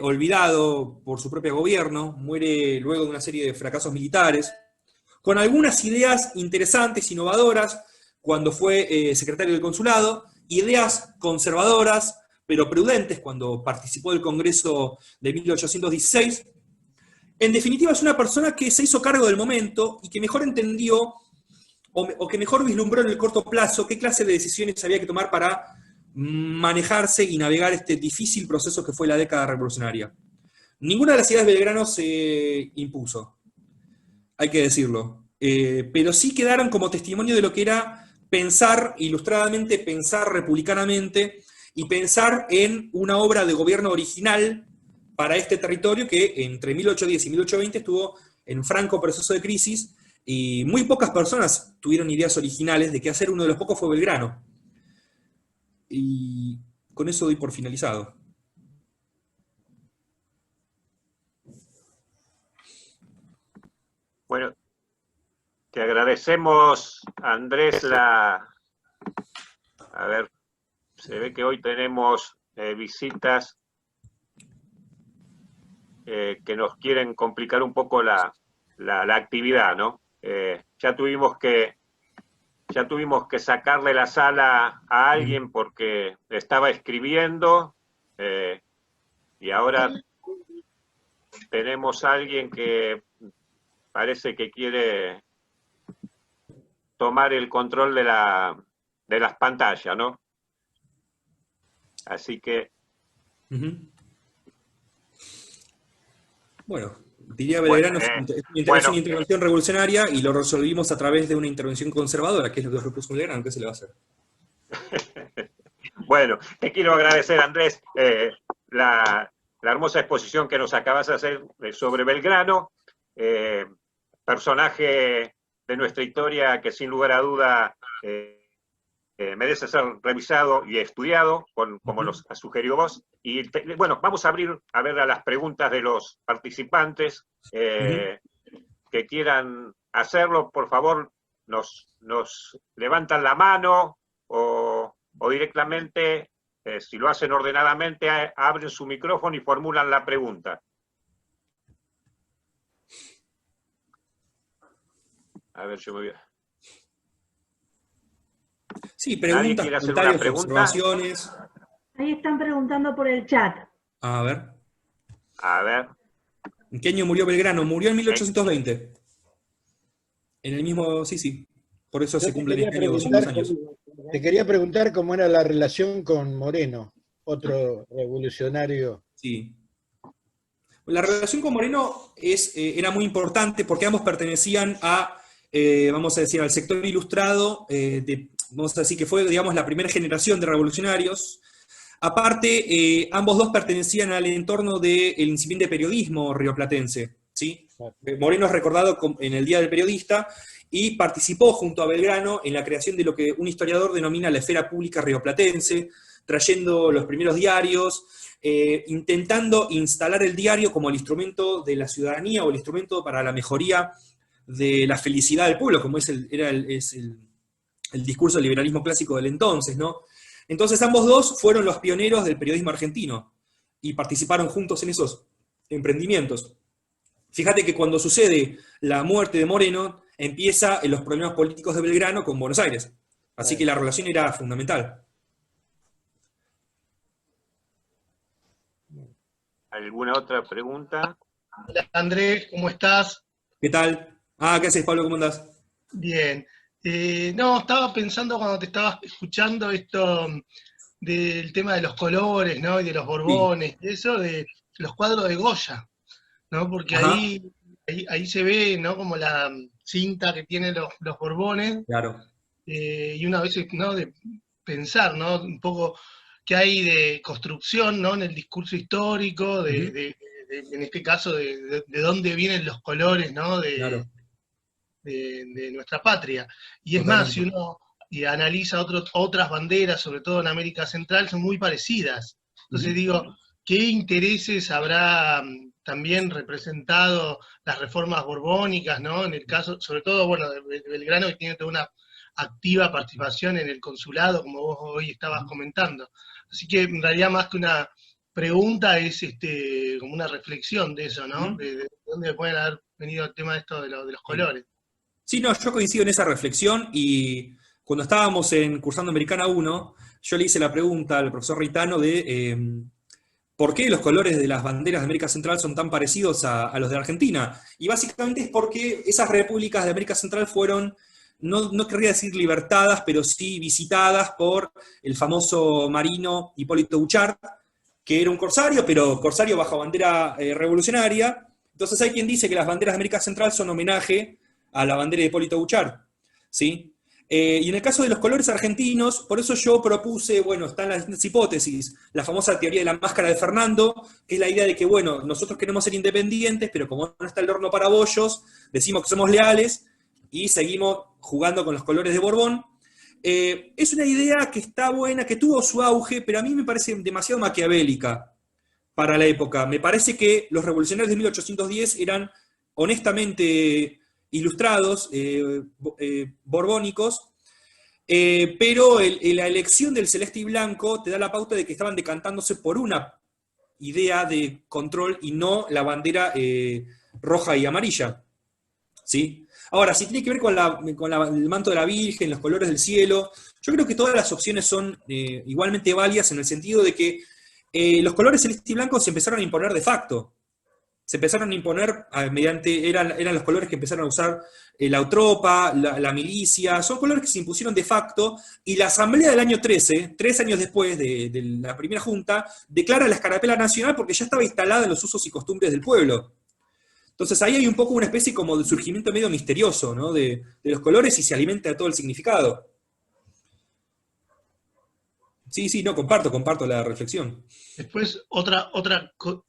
olvidado por su propio gobierno, muere luego de una serie de fracasos militares, con algunas ideas interesantes, innovadoras, cuando fue secretario del consulado, ideas conservadoras, pero prudentes, cuando participó del Congreso de 1816. En definitiva, es una persona que se hizo cargo del momento y que mejor entendió, o que mejor vislumbró en el corto plazo, qué clase de decisiones había que tomar para manejarse y navegar este difícil proceso que fue la década revolucionaria. Ninguna de las ideas de Belgrano se impuso, hay que decirlo, pero sí quedaron como testimonio de lo que era pensar ilustradamente, pensar republicanamente y pensar en una obra de gobierno original para este territorio que entre 1810 y 1820 estuvo en franco proceso de crisis, y muy pocas personas tuvieron ideas originales de qué hacer. Uno de los pocos fue Belgrano. Y con eso doy por finalizado. Bueno, te agradecemos, Andrés, A ver, se ve que hoy tenemos visitas que nos quieren complicar un poco la actividad, ¿no? Ya tuvimos que sacarle la sala a alguien porque estaba escribiendo, y ahora tenemos a alguien que parece que quiere tomar el control de las pantallas, ¿no? Así que... Bueno, diría Belgrano, es una intervención revolucionaria y lo resolvimos a través de una intervención conservadora, que es lo que propuso Belgrano. ¿Qué se le va a hacer? Bueno, te quiero agradecer, Andrés, la hermosa exposición que nos acabas de hacer sobre Belgrano, personaje de nuestra historia que sin lugar a duda merece ser revisado y estudiado, como nos has sugerido vos. Y bueno, vamos a abrir a ver a las preguntas de los participantes que quieran hacerlo. Por favor, nos levantan la mano o directamente, si lo hacen ordenadamente, abren su micrófono y formulan la pregunta. A ver, yo me voy a... Sí, preguntas, comentarios, observaciones. Ahí están preguntando por el chat. A ver. A ver. ¿En qué año murió Belgrano? Murió en 1820. En el mismo, sí. Por eso se cumplen este año 200 años. Te quería preguntar cómo era la relación con Moreno, otro revolucionario. Sí. La relación con Moreno era muy importante porque ambos pertenecían a, vamos a decir, al sector ilustrado, vamos a decir que fue, digamos, la primera generación de revolucionarios. Aparte, ambos dos pertenecían al entorno del incipiente periodismo rioplatense, ¿sí? Moreno es recordado en el Día del Periodista y participó junto a Belgrano en la creación de lo que un historiador denomina la esfera pública rioplatense, trayendo los primeros diarios, intentando instalar el diario como el instrumento de la ciudadanía o el instrumento para la mejoría de la felicidad del pueblo, como es el discurso del liberalismo clásico del entonces, ¿no? Entonces ambos dos fueron los pioneros del periodismo argentino y participaron juntos en esos emprendimientos. Fíjate que cuando sucede la muerte de Moreno, empieza en los problemas políticos de Belgrano con Buenos Aires. Así que la relación era fundamental. ¿Alguna otra pregunta? Hola Andrés, ¿cómo estás? ¿Qué tal? ¿Qué haces, Pablo? ¿Cómo andás? Bien. No, estaba pensando cuando te estabas escuchando esto del tema de los colores, ¿no? Y de los Borbones, sí. Eso de los cuadros de Goya, ¿no? Porque ahí se ve, ¿no? Como la cinta que tienen los Borbones. Claro. Y una vez, ¿no? De pensar, ¿no? Un poco qué hay de construcción, ¿no? En el discurso histórico, en este caso, de dónde vienen los colores, ¿no? Claro. De nuestra patria. Y es Totalmente. más, si uno analiza otras banderas, sobre todo en América Central, son muy parecidas. Entonces digo, ¿qué intereses habrá también representado las reformas borbónicas, ¿no? En el caso, sobre todo, bueno, de Belgrano, que tiene toda una activa participación en el consulado, como vos hoy estabas comentando. Así que en realidad más que una pregunta es como una reflexión de eso, ¿no? De dónde pueden haber venido el tema de esto de los colores. Sí, no, yo coincido en esa reflexión y cuando estábamos cursando Americana 1, yo le hice la pregunta al profesor Ritano de ¿por qué los colores de las banderas de América Central son tan parecidos a los de Argentina? Y básicamente es porque esas repúblicas de América Central fueron, no querría decir libertadas, pero sí visitadas por el famoso marino Hipólito Bouchard, que era un corsario, pero corsario bajo bandera revolucionaria. Entonces hay quien dice que las banderas de América Central son homenaje a la bandera de Hipólito Bouchard, ¿sí? Y en el caso de los colores argentinos, por eso yo propuse, bueno, están las distintas hipótesis, la famosa teoría de la máscara de Fernando, que es la idea de que, bueno, nosotros queremos ser independientes, pero como no está el horno para bollos, decimos que somos leales y seguimos jugando con los colores de Borbón. Es una idea que está buena, que tuvo su auge, pero a mí me parece demasiado maquiavélica para la época. Me parece que los revolucionarios de 1810 eran honestamente ilustrados, borbónicos, pero la elección del celeste y blanco te da la pauta de que estaban decantándose por una idea de control y no la bandera roja y amarilla. ¿Sí? Ahora, si tiene que ver con el manto de la Virgen, los colores del cielo, yo creo que todas las opciones son igualmente válidas en el sentido de que los colores celeste y blanco se empezaron a imponer de facto. Se empezaron a imponer eran los colores que empezaron a usar la tropa, la milicia, son colores que se impusieron de facto, y la Asamblea del año 13, 3 años después de la primera junta, declara la escarapela nacional porque ya estaba instalada en los usos y costumbres del pueblo. Entonces ahí hay un poco una especie como de surgimiento medio misterioso, ¿no? de los colores, y se alimenta de todo el significado. Sí, no, comparto la reflexión. Después, otra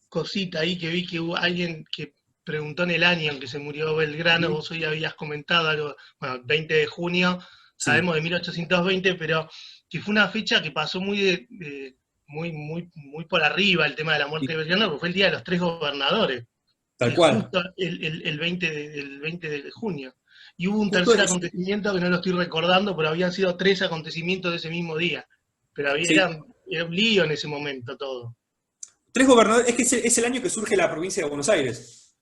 cosita ahí que vi que hubo alguien que preguntó en el año en que se murió Belgrano, vos hoy habías comentado algo, bueno, 20 de junio, sabemos de 1820, pero que fue una fecha que pasó muy por arriba el tema de la muerte de Belgrano, porque fue el día de los 3 gobernadores. Tal cual. Justo el 20 de junio. Y hubo un tercer acontecimiento que no lo estoy recordando, pero habían sido 3 acontecimientos de ese mismo día. Pero era un lío en ese momento todo. 3 gobernadores, es que es el año que surge la provincia de Buenos Aires.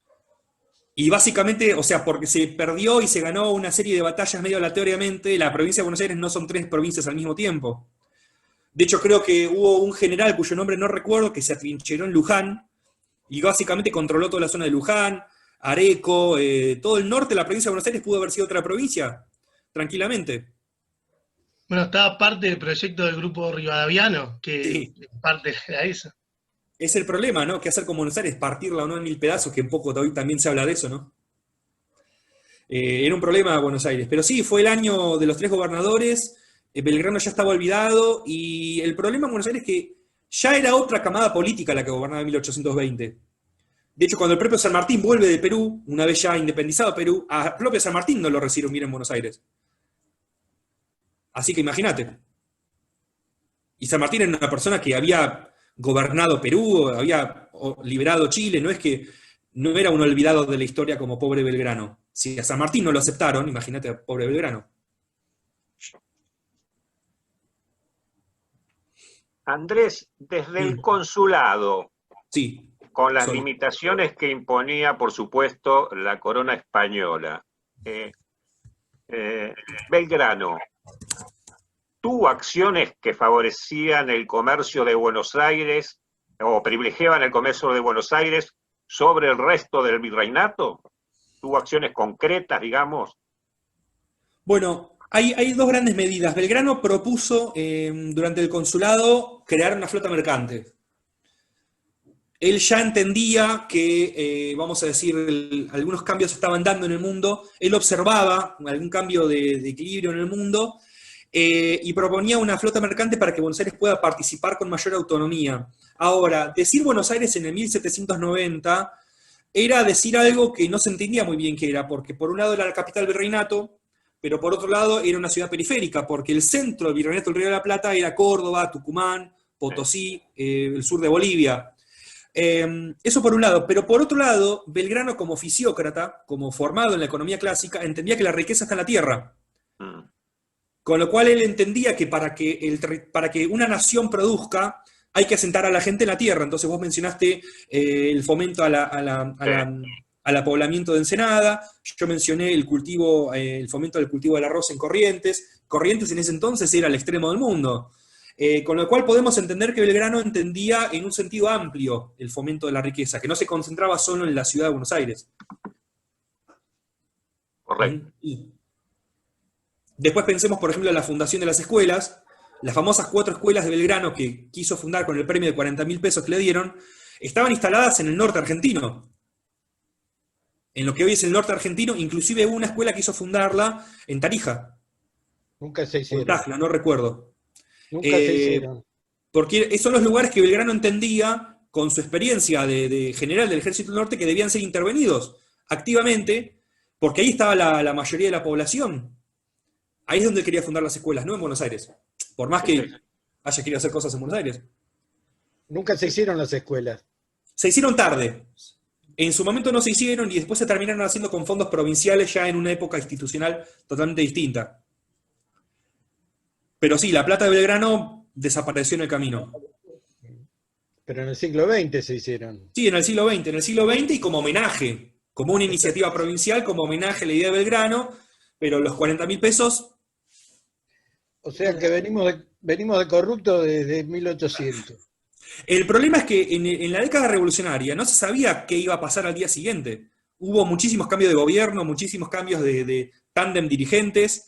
Y básicamente, o sea, porque se perdió y se ganó una serie de batallas medio aleatoriamente, la provincia de Buenos Aires no son 3 provincias al mismo tiempo. De hecho, creo que hubo un general cuyo nombre no recuerdo, que se atrincheró en Luján, y básicamente controló toda la zona de Luján, Areco, todo el norte de la provincia de Buenos Aires pudo haber sido otra provincia, tranquilamente. Bueno, estaba parte del proyecto del grupo Rivadaviano, que Sí. parte era eso. Es el problema, ¿no? ¿Qué hacer con Buenos Aires? Partirla o no en 1000 pedazos, que un poco hoy también se habla de eso, ¿no? Era un problema Buenos Aires. Pero sí, fue el año de los 3 gobernadores, Belgrano ya estaba olvidado, y el problema en Buenos Aires es que ya era otra camada política la que gobernaba en 1820. De hecho, cuando el propio San Martín vuelve de Perú, una vez ya independizado Perú, a propio San Martín no lo recibieron bien en Buenos Aires. Así que imagínate. Y San Martín era una persona que había gobernado Perú, había liberado Chile, no es que no era un olvidado de la historia como pobre Belgrano. Si a San Martín no lo aceptaron, imagínate a pobre Belgrano. Andrés, desde el consulado, sí, con las limitaciones que imponía, por supuesto, la corona española, Belgrano, ¿tuvo acciones que favorecían el comercio de Buenos Aires o privilegiaban el comercio de Buenos Aires sobre el resto del virreinato? ¿Tuvo acciones concretas, digamos? Bueno, hay 2 grandes medidas. Belgrano propuso durante el consulado crear una flota mercante. Él ya entendía que, vamos a decir, algunos cambios se estaban dando en el mundo, él observaba algún cambio de equilibrio en el mundo, y proponía una flota mercante para que Buenos Aires pueda participar con mayor autonomía. Ahora, decir Buenos Aires en el 1790 era decir algo que no se entendía muy bien qué era, porque por un lado era la capital del virreinato, pero por otro lado era una ciudad periférica, porque el centro del virreinato del Río de la Plata era Córdoba, Tucumán, Potosí, el sur de Bolivia. Eso por un lado, pero por otro lado, Belgrano como fisiócrata, como formado en la economía clásica, entendía que la riqueza está en la tierra. Con lo cual él entendía que para que una nación produzca, hay que asentar a la gente en la tierra. Entonces vos mencionaste el fomento al apoblamiento de Ensenada, yo mencioné el fomento del cultivo del arroz en Corrientes. Corrientes en ese entonces era el extremo del mundo. Con lo cual podemos entender que Belgrano entendía en un sentido amplio el fomento de la riqueza, que no se concentraba solo en la ciudad de Buenos Aires. Correcto. Después pensemos, por ejemplo, en la fundación de las escuelas. Las famosas 4 escuelas de Belgrano que quiso fundar con el premio de 40.000 pesos que le dieron, estaban instaladas en el norte argentino. En lo que hoy es el norte argentino, inclusive hubo una escuela que hizo fundarla en Tarija. Nunca se hicieron. Tacna, no recuerdo. Nunca se hicieron. Porque esos son los lugares que Belgrano entendía, con su experiencia de general del Ejército del Norte, que debían ser intervenidos activamente, porque ahí estaba la mayoría de la población. Ahí es donde quería fundar las escuelas, no en Buenos Aires. Por más que haya querido hacer cosas en Buenos Aires. Nunca se hicieron las escuelas. Se hicieron tarde. En su momento no se hicieron y después se terminaron haciendo con fondos provinciales ya en una época institucional totalmente distinta. Pero sí, la plata de Belgrano desapareció en el camino. Pero en el siglo XX se hicieron. Sí, en el siglo XX y como homenaje, como una iniciativa provincial, como homenaje a la idea de Belgrano, pero los 40.000 pesos, O sea que venimos de corrupto desde 1800. el problema es que en la década revolucionaria no se sabía qué iba a pasar al día siguiente. Hubo muchísimos cambios de gobierno, muchísimos cambios de tándem dirigentes.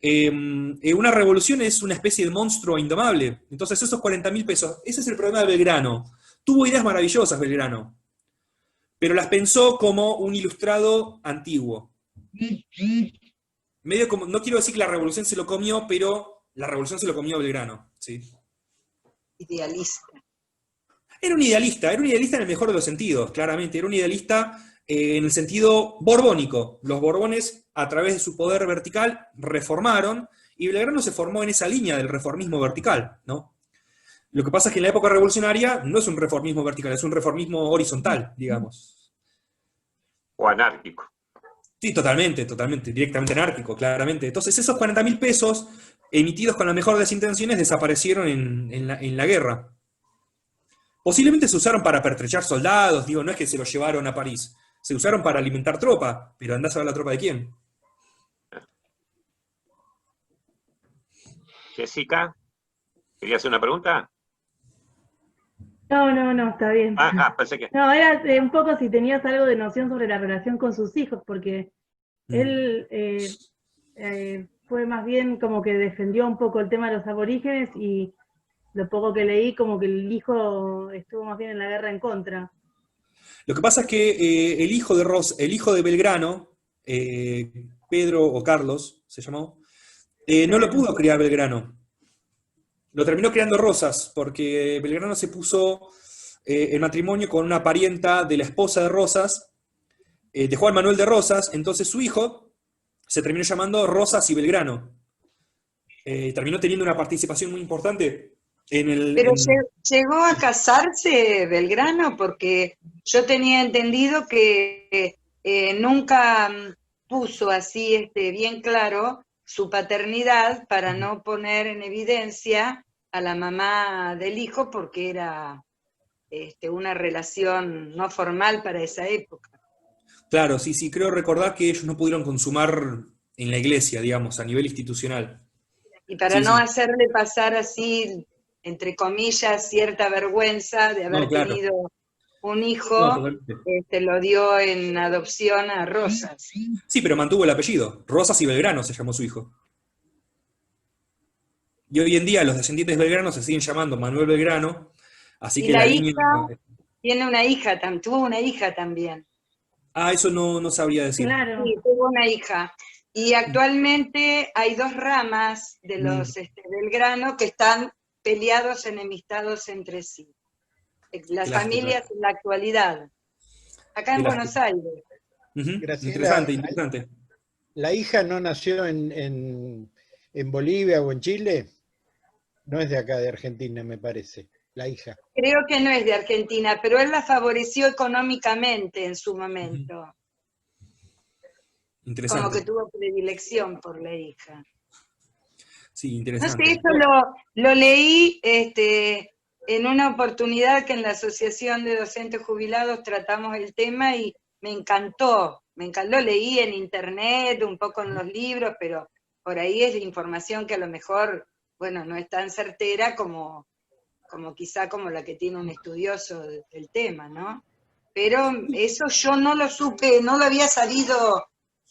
Una revolución es una especie de monstruo indomable. Entonces esos 40.000 pesos, ese es el problema de Belgrano. Tuvo ideas maravillosas Belgrano, pero las pensó como un ilustrado antiguo. Medio como, no quiero decir que la revolución se lo comió, pero la revolución se lo comió Belgrano, ¿sí? Idealista. Era un idealista en el mejor de los sentidos, claramente. Era un idealista en el sentido borbónico. Los Borbones, a través de su poder vertical, reformaron, y Belgrano se formó en esa línea del reformismo vertical, ¿no? Lo que pasa es que en la época revolucionaria no es un reformismo vertical, es un reformismo horizontal, digamos. O anárquico. Sí, totalmente, directamente anárquico, claramente. Entonces esos 40.000 pesos, emitidos con la mejor de las intenciones, desaparecieron en la guerra. Posiblemente se usaron para pertrechar soldados, digo, no es que se los llevaron a París, se usaron para alimentar tropa, pero andás a ver la tropa de quién. Jessica, ¿querías hacer una pregunta? No, está bien. Pensé que... No, era un poco si tenías algo de noción sobre la relación con sus hijos, porque él fue más bien como que defendió un poco el tema de los aborígenes, y lo poco que leí, como que el hijo estuvo más bien en la guerra en contra. Lo que pasa es que el hijo de Belgrano, Pedro o Carlos se llamó, no lo pudo criar Belgrano. Lo terminó criando Rosas, porque Belgrano se puso en matrimonio con una parienta de la esposa de Rosas, de Juan Manuel de Rosas. Entonces su hijo se terminó llamando Rosas y Belgrano. Terminó teniendo una participación muy importante en el... Pero llegó a casarse Belgrano, porque yo tenía entendido que nunca puso así bien claro su paternidad para no poner en evidencia a la mamá del hijo, porque era una relación no formal para esa época. Claro, sí, creo recordar que ellos no pudieron consumar en la iglesia, digamos, a nivel institucional. Y para Sí, no sí. hacerle pasar así, entre comillas, cierta vergüenza de haber No, claro. tenido un No, hijo, totalmente. lo dio en adopción a Rosas. Sí, pero mantuvo el apellido. Rosas y Belgrano se llamó su hijo. Y hoy en día los descendientes de Belgrano se siguen llamando Manuel Belgrano, así Y que la la hija línea... tiene una hija, tuvo una hija también. Eso no sabría decir. Claro. Sí, tuvo una hija. Y actualmente hay dos ramas de los Belgrano que están peleados, enemistados entre sí. Las Qué lástima. familias en la actualidad. Acá en Qué Buenos Aires. Ujú. Graciela, Interesante. ¿la hija no nació en Bolivia o en Chile? No es de acá, de Argentina, me parece, la hija. Creo que no es de Argentina, pero él la favoreció económicamente en su momento. Interesante. Como que tuvo predilección por la hija. Sí, No interesante. sé, eso lo leí en una oportunidad que en la Asociación de Docentes Jubilados tratamos el tema y me encantó, leí en internet, un poco en los libros, pero por ahí es la información que a lo mejor, bueno, no es tan certera como quizá como la que tiene un estudioso del tema, ¿no? Pero eso yo no lo supe, no lo había sabido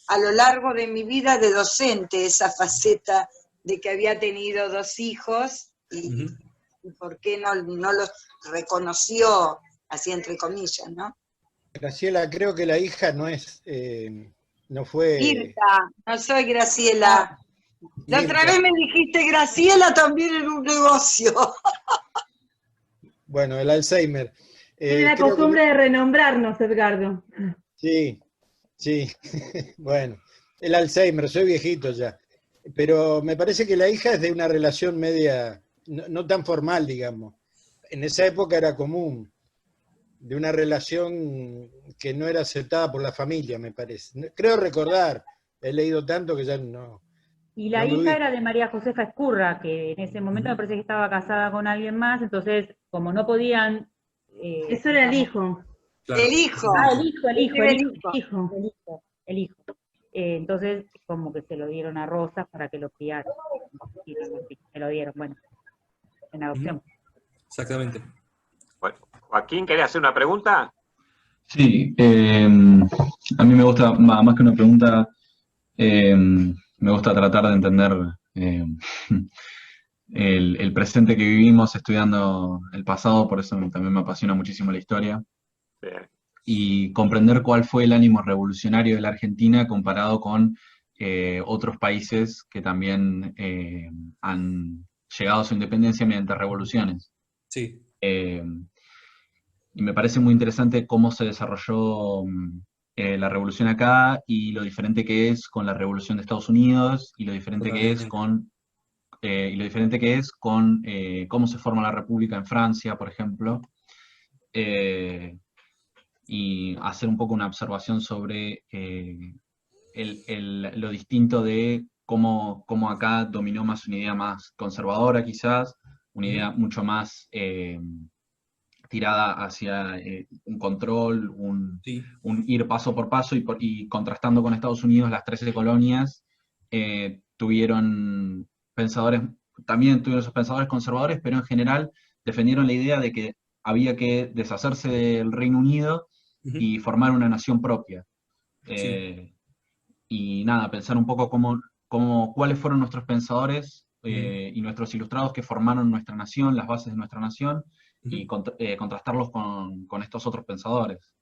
a lo largo de mi vida de docente, esa faceta de que había tenido dos hijos y por qué no los reconoció, así entre comillas, ¿no? Graciela, creo que la hija no fue... Mirta, no soy Graciela. La Mirta. otra vez me dijiste Graciela también en un negocio. Bueno, el Alzheimer. Tiene la creo que- costumbre de renombrarnos, Edgardo. Sí. Bueno, el Alzheimer, soy viejito ya. Pero me parece que la hija es de una relación media, no tan formal, digamos. En esa época era común, de una relación que no era aceptada por la familia, me parece. Creo recordar, he leído tanto que ya no... Y la No me hija ubico. era de María Josefa Escurra, que en ese momento me parece que estaba casada con alguien más, entonces como no podían Eso era el hijo. Claro. El hijo. El hijo. Entonces, como que se lo dieron a Rosas para que lo criara. Y se lo dieron, bueno, en adopción. Exactamente. Bueno, Joaquín, ¿querés hacer una pregunta? Sí, a mí me gusta, más que una pregunta, me gusta tratar de entender el presente que vivimos estudiando el pasado, por eso también me apasiona muchísimo la historia, y comprender cuál fue el ánimo revolucionario de la Argentina comparado con otros países que también han llegado a su independencia mediante revoluciones. Sí. Y me parece muy interesante cómo se desarrolló la revolución acá y lo diferente que es con la revolución de Estados Unidos y lo diferente que es con cómo se forma la república en Francia, por ejemplo, y hacer un poco una observación sobre lo distinto de cómo acá dominó más una idea más conservadora quizás, una idea mucho más tirada hacia un control, un ir paso por paso, y contrastando con Estados Unidos, las 13 colonias tuvieron esos pensadores conservadores, pero en general defendieron la idea de que había que deshacerse del Reino Unido y formar una nación propia. Y nada, pensar un poco cuáles fueron nuestros pensadores y nuestros ilustrados que formaron nuestra nación, las bases de nuestra nación, y contrastarlos con estos otros pensadores.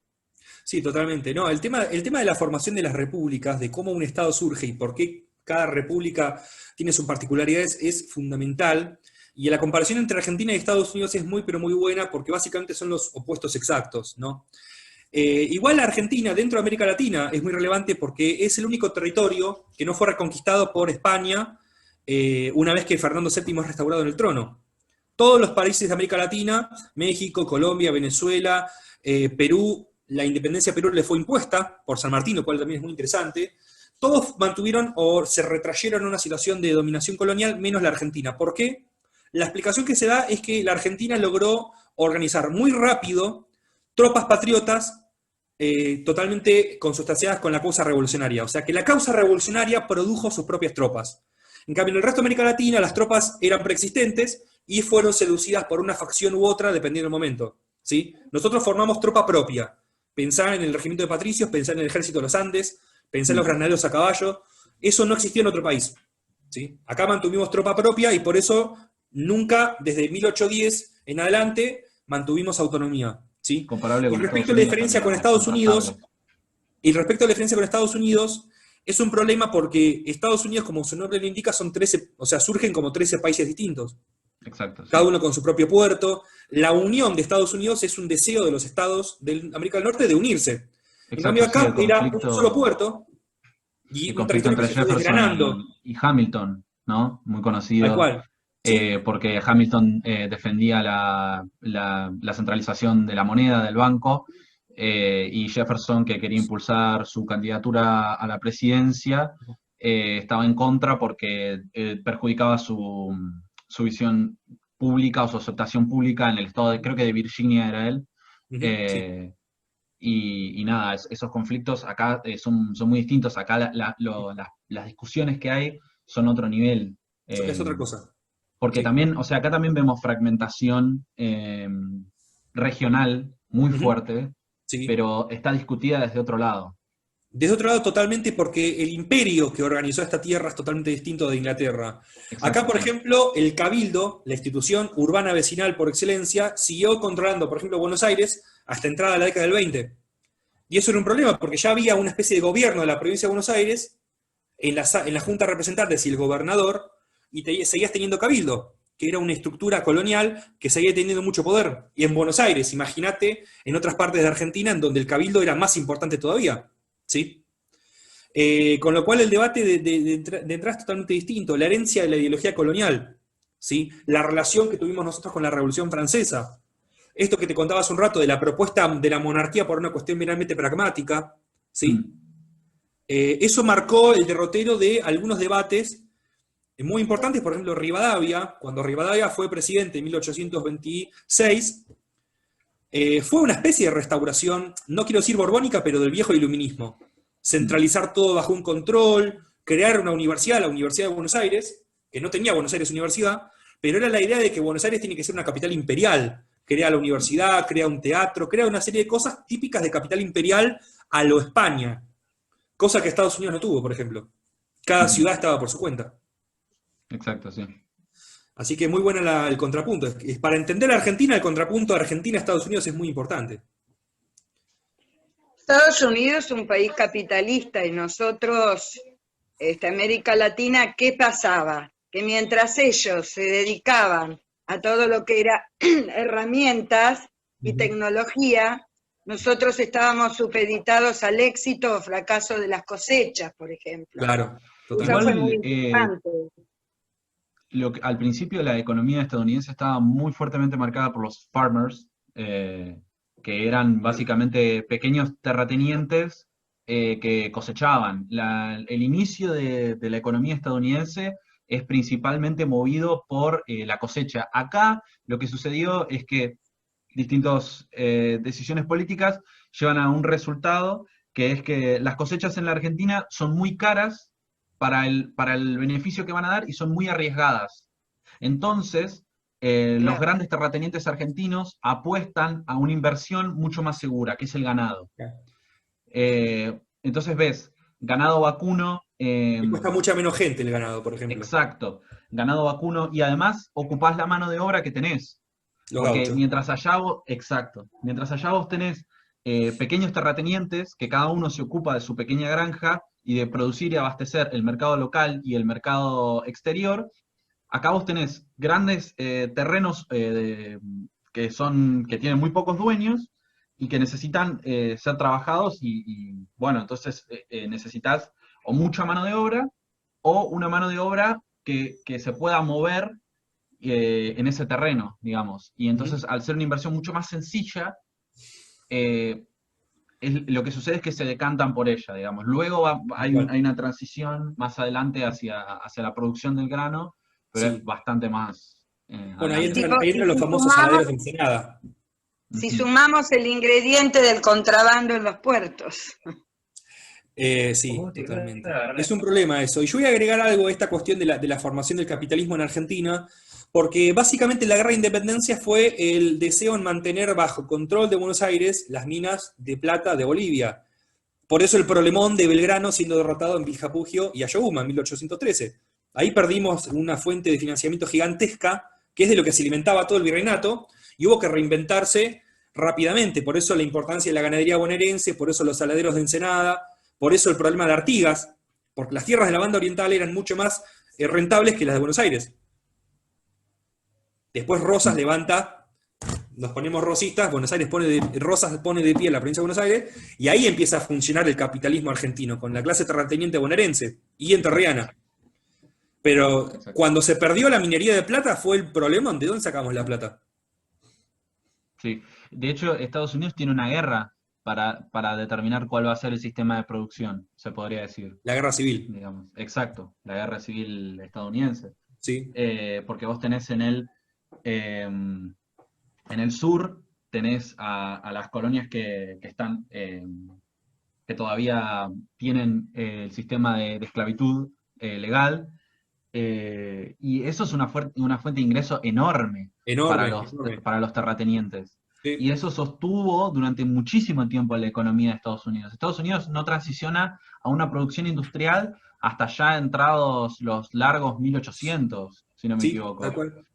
Sí, totalmente. No, el tema de la formación de las repúblicas, de cómo un Estado surge y por qué cada república tiene sus particularidades, es fundamental. Y la comparación entre Argentina y Estados Unidos es muy, pero muy buena, porque básicamente son los opuestos exactos, ¿no? Igual la Argentina, dentro de América Latina, es muy relevante porque es el único territorio que no fue reconquistado por España una vez que Fernando VII es restaurado en el trono. Todos los países de América Latina, México, Colombia, Venezuela, Perú, la independencia de Perú le fue impuesta por San Martín, lo cual también es muy interesante. Todos mantuvieron o se retrayeron a una situación de dominación colonial, menos la Argentina. ¿Por qué? La explicación que se da es que la Argentina logró organizar muy rápido tropas patriotas totalmente consustanciadas con la causa revolucionaria. O sea, que la causa revolucionaria produjo sus propias tropas. En cambio, en el resto de América Latina las tropas eran preexistentes y fueron seducidas por una facción u otra dependiendo del momento, ¿sí? Nosotros formamos tropa propia. Pensá en el regimiento de patricios, pensá en el ejército de los Andes, pensá en los granaderos a caballo. Eso no existía en otro país, ¿sí? Acá mantuvimos tropa propia y por eso nunca, desde 1810 en adelante, mantuvimos autonomía, ¿sí? Comparable con respecto a la diferencia con Estados Unidos, es un problema porque Estados Unidos, como su nombre lo indica, son 13, o sea, surgen como 13 países distintos. Exacto. Sí. Cada uno con su propio puerto. La unión de Estados Unidos es un deseo de los estados de América del Norte de unirse. Exacto, en cambio acá sí, era un solo puerto y el un conflicto territorio entre que se fue desgranando. y Hamilton, ¿no? Muy conocido. Tal cual. Sí. Porque Hamilton defendía la centralización de la moneda del banco, y Jefferson, que quería impulsar su candidatura a la presidencia, estaba en contra porque perjudicaba su visión pública o su aceptación pública en el estado creo que de Virginia era él. Sí. Y nada, esos conflictos acá son muy distintos. Acá las discusiones que hay son otro nivel. Es otra cosa. Porque también, o sea, acá también vemos fragmentación regional muy fuerte, pero está discutida desde otro lado. Desde otro lado totalmente, porque el imperio que organizó esta tierra es totalmente distinto de Inglaterra. Exacto. Acá, por ejemplo, el Cabildo, la institución urbana vecinal por excelencia, siguió controlando, por ejemplo, Buenos Aires hasta entrada de la década del 20. Y eso era un problema, porque ya había una especie de gobierno de la provincia de Buenos Aires, en la Junta de Representantes y el gobernador, y seguías teniendo Cabildo, que era una estructura colonial que seguía teniendo mucho poder. Y en Buenos Aires, imagínate, en otras partes de Argentina, en donde el Cabildo era más importante todavía. ¿Sí? Con lo cual el debate de entrada es totalmente distinto. La herencia de la ideología colonial, ¿sí? La relación que tuvimos nosotros con la Revolución Francesa. Esto que te contaba hace un rato de la propuesta de la monarquía por una cuestión meramente pragmática, ¿sí? Eso marcó el derrotero de algunos debates muy importantes. Por ejemplo, Rivadavia, cuando Rivadavia fue presidente en 1826, fue una especie de restauración, no quiero decir borbónica, pero del viejo iluminismo. Centralizar todo bajo un control, crear una universidad, la Universidad de Buenos Aires, que no tenía Buenos Aires universidad, pero era la idea de que Buenos Aires tiene que ser una capital imperial. Crea la universidad, crea un teatro, crea una serie de cosas típicas de capital imperial a lo España. Cosa que Estados Unidos no tuvo, por ejemplo. Cada ciudad estaba por su cuenta. Exacto, sí. Así que muy bueno el contrapunto. Para entender a Argentina, el contrapunto de Argentina-Estados Unidos es muy importante. Estados Unidos es un país capitalista y nosotros, América Latina, ¿qué pasaba? Que mientras ellos se dedicaban a todo lo que era herramientas y tecnología, nosotros estábamos supeditados al éxito o fracaso de las cosechas, por ejemplo. Claro, Eso totalmente. fue muy importante. Al principio la economía estadounidense estaba muy fuertemente marcada por los farmers, que eran básicamente pequeños terratenientes que cosechaban. El inicio de la economía estadounidense es principalmente movido por la cosecha. Acá lo que sucedió es que distintas decisiones políticas llevan a un resultado, que es que las cosechas en la Argentina son muy caras para el beneficio que van a dar y son muy arriesgadas. Entonces, los grandes terratenientes argentinos apuestan a una inversión mucho más segura, que es el ganado. Entonces ves, ganado vacuno... y cuesta mucha menos gente el ganado, por ejemplo. Exacto, ganado vacuno, y además ocupás la mano de obra que tenés. Los Porque gauchos. mientras allá vos tenés pequeños terratenientes, que cada uno se ocupa de su pequeña granja y de producir y abastecer el mercado local y el mercado exterior, acá vos tenés grandes terrenos que tienen muy pocos dueños y que necesitan ser trabajados bueno, entonces necesitas o mucha mano de obra o una mano de obra que se pueda mover en ese terreno, digamos. Y entonces, al ser una inversión mucho más sencilla, lo que sucede es que se decantan por ella, digamos. Luego hay una transición más adelante hacia la producción del grano, pero Sí. es bastante más... Bueno, ahí adelante. entran los famosos saladeros de Ensenada. Si sumamos el ingrediente del contrabando en los puertos. Sí, totalmente. Es un problema eso. Y yo voy a agregar algo a esta cuestión de la formación del capitalismo en Argentina, porque básicamente la guerra de independencia fue el deseo en mantener bajo control de Buenos Aires las minas de plata de Bolivia. Por eso el problemón de Belgrano siendo derrotado en Vilcapugio y Ayohuma en 1813. Ahí perdimos una fuente de financiamiento gigantesca, que es de lo que se alimentaba todo el virreinato, y hubo que reinventarse rápidamente. Por eso la importancia de la ganadería bonaerense, por eso los saladeros de Ensenada, por eso el problema de Artigas, porque las tierras de la banda oriental eran mucho más rentables que las de Buenos Aires. Después Rosas levanta, nos ponemos rosistas, Rosas pone de pie la provincia de Buenos Aires, y ahí empieza a funcionar el capitalismo argentino, con la clase terrateniente bonaerense y entrerriana. Pero cuando se perdió la minería de plata fue el problema, ¿de dónde sacamos la plata? Sí, de hecho Estados Unidos tiene una guerra para determinar cuál va a ser el sistema de producción, se podría decir. La guerra civil. Digamos. Exacto, la guerra civil estadounidense. Sí. Porque vos tenés en el sur, tenés a las colonias que están, que todavía tienen el sistema de esclavitud legal, y eso es una fuente de ingreso enorme para los terratenientes. Sí. Y eso sostuvo durante muchísimo tiempo la economía de Estados Unidos. Estados Unidos no transiciona a una producción industrial hasta ya entrados los largos 1800, si no me equivoco. Tal cual.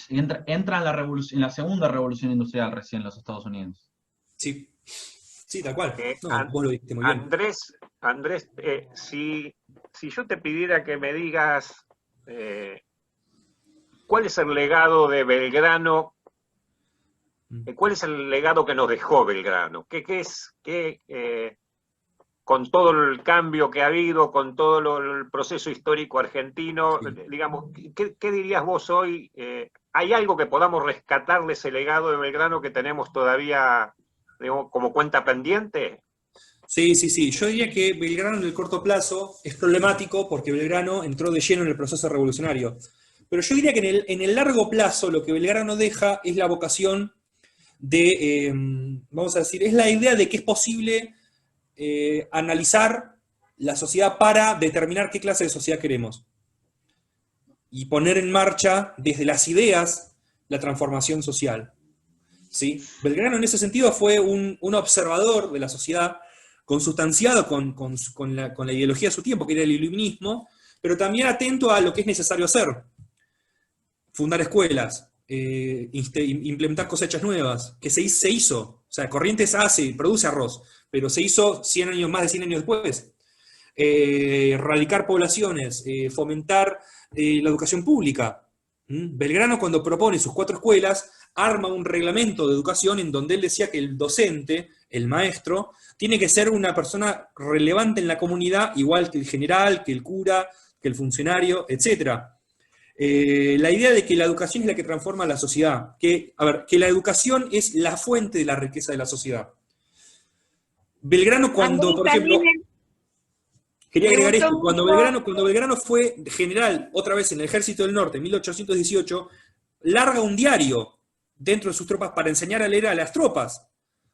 Entra en la segunda revolución industrial recién los Estados Unidos. Sí, sí, tal cual. Vos lo dijiste muy bien. Andrés, si yo te pidiera que me digas cuál es el legado de Belgrano, cuál es el legado que nos dejó Belgrano, con todo el cambio que ha habido, con todo el proceso histórico argentino, digamos, ¿qué dirías vos hoy? ¿Hay algo que podamos rescatar de ese legado de Belgrano que tenemos todavía, digamos, como cuenta pendiente? Sí. Yo diría que Belgrano en el corto plazo es problemático porque Belgrano entró de lleno en el proceso revolucionario. Pero yo diría que en el largo plazo lo que Belgrano deja es la vocación de, vamos a decir, es la idea de que es posible analizar la sociedad para determinar qué clase de sociedad queremos. Y poner en marcha, desde las ideas, la transformación social. ¿Sí? Belgrano en ese sentido fue un observador de la sociedad, consustanciado con la ideología de su tiempo, que era el iluminismo, pero también atento a lo que es necesario hacer. Fundar escuelas, implementar cosechas nuevas, que se hizo. O sea, Corrientes produce arroz, pero se hizo más de 100 años después. Erradicar poblaciones, fomentar la educación pública. Belgrano, cuando propone sus 4 escuelas, arma un reglamento de educación en donde él decía que el docente, el maestro, tiene que ser una persona relevante en la comunidad, igual que el general, que el cura, que el funcionario, etc. La idea de que la educación es la que transforma la sociedad, que la educación es la fuente de la riqueza de la sociedad. Belgrano cuando, por ejemplo... Quería agregar esto, cuando Belgrano fue general, otra vez en el Ejército del Norte, en 1818, larga un diario dentro de sus tropas para enseñar a leer a las tropas.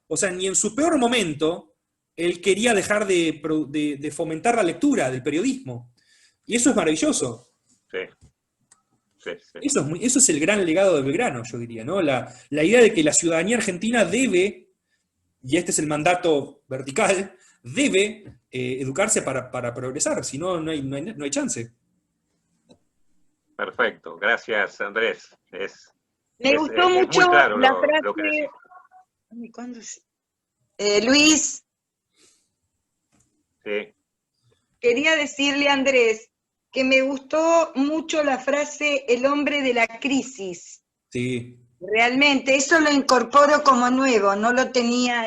O sea, ni en su peor momento, él quería dejar de fomentar la lectura del periodismo. Y eso es maravilloso. Sí. Sí, sí. Eso es el gran legado de Belgrano, yo diría, ¿no? La idea de que la ciudadanía argentina debe, y este es el mandato vertical, debe educarse para progresar, si no, no hay chance. Perfecto, gracias Andrés. Me gustó mucho muy claro la lo que decís. frase. Luis, Sí. quería decirle a Andrés que me gustó mucho la frase "el hombre de la crisis". Sí. Realmente, eso lo incorporo como nuevo, no lo tenía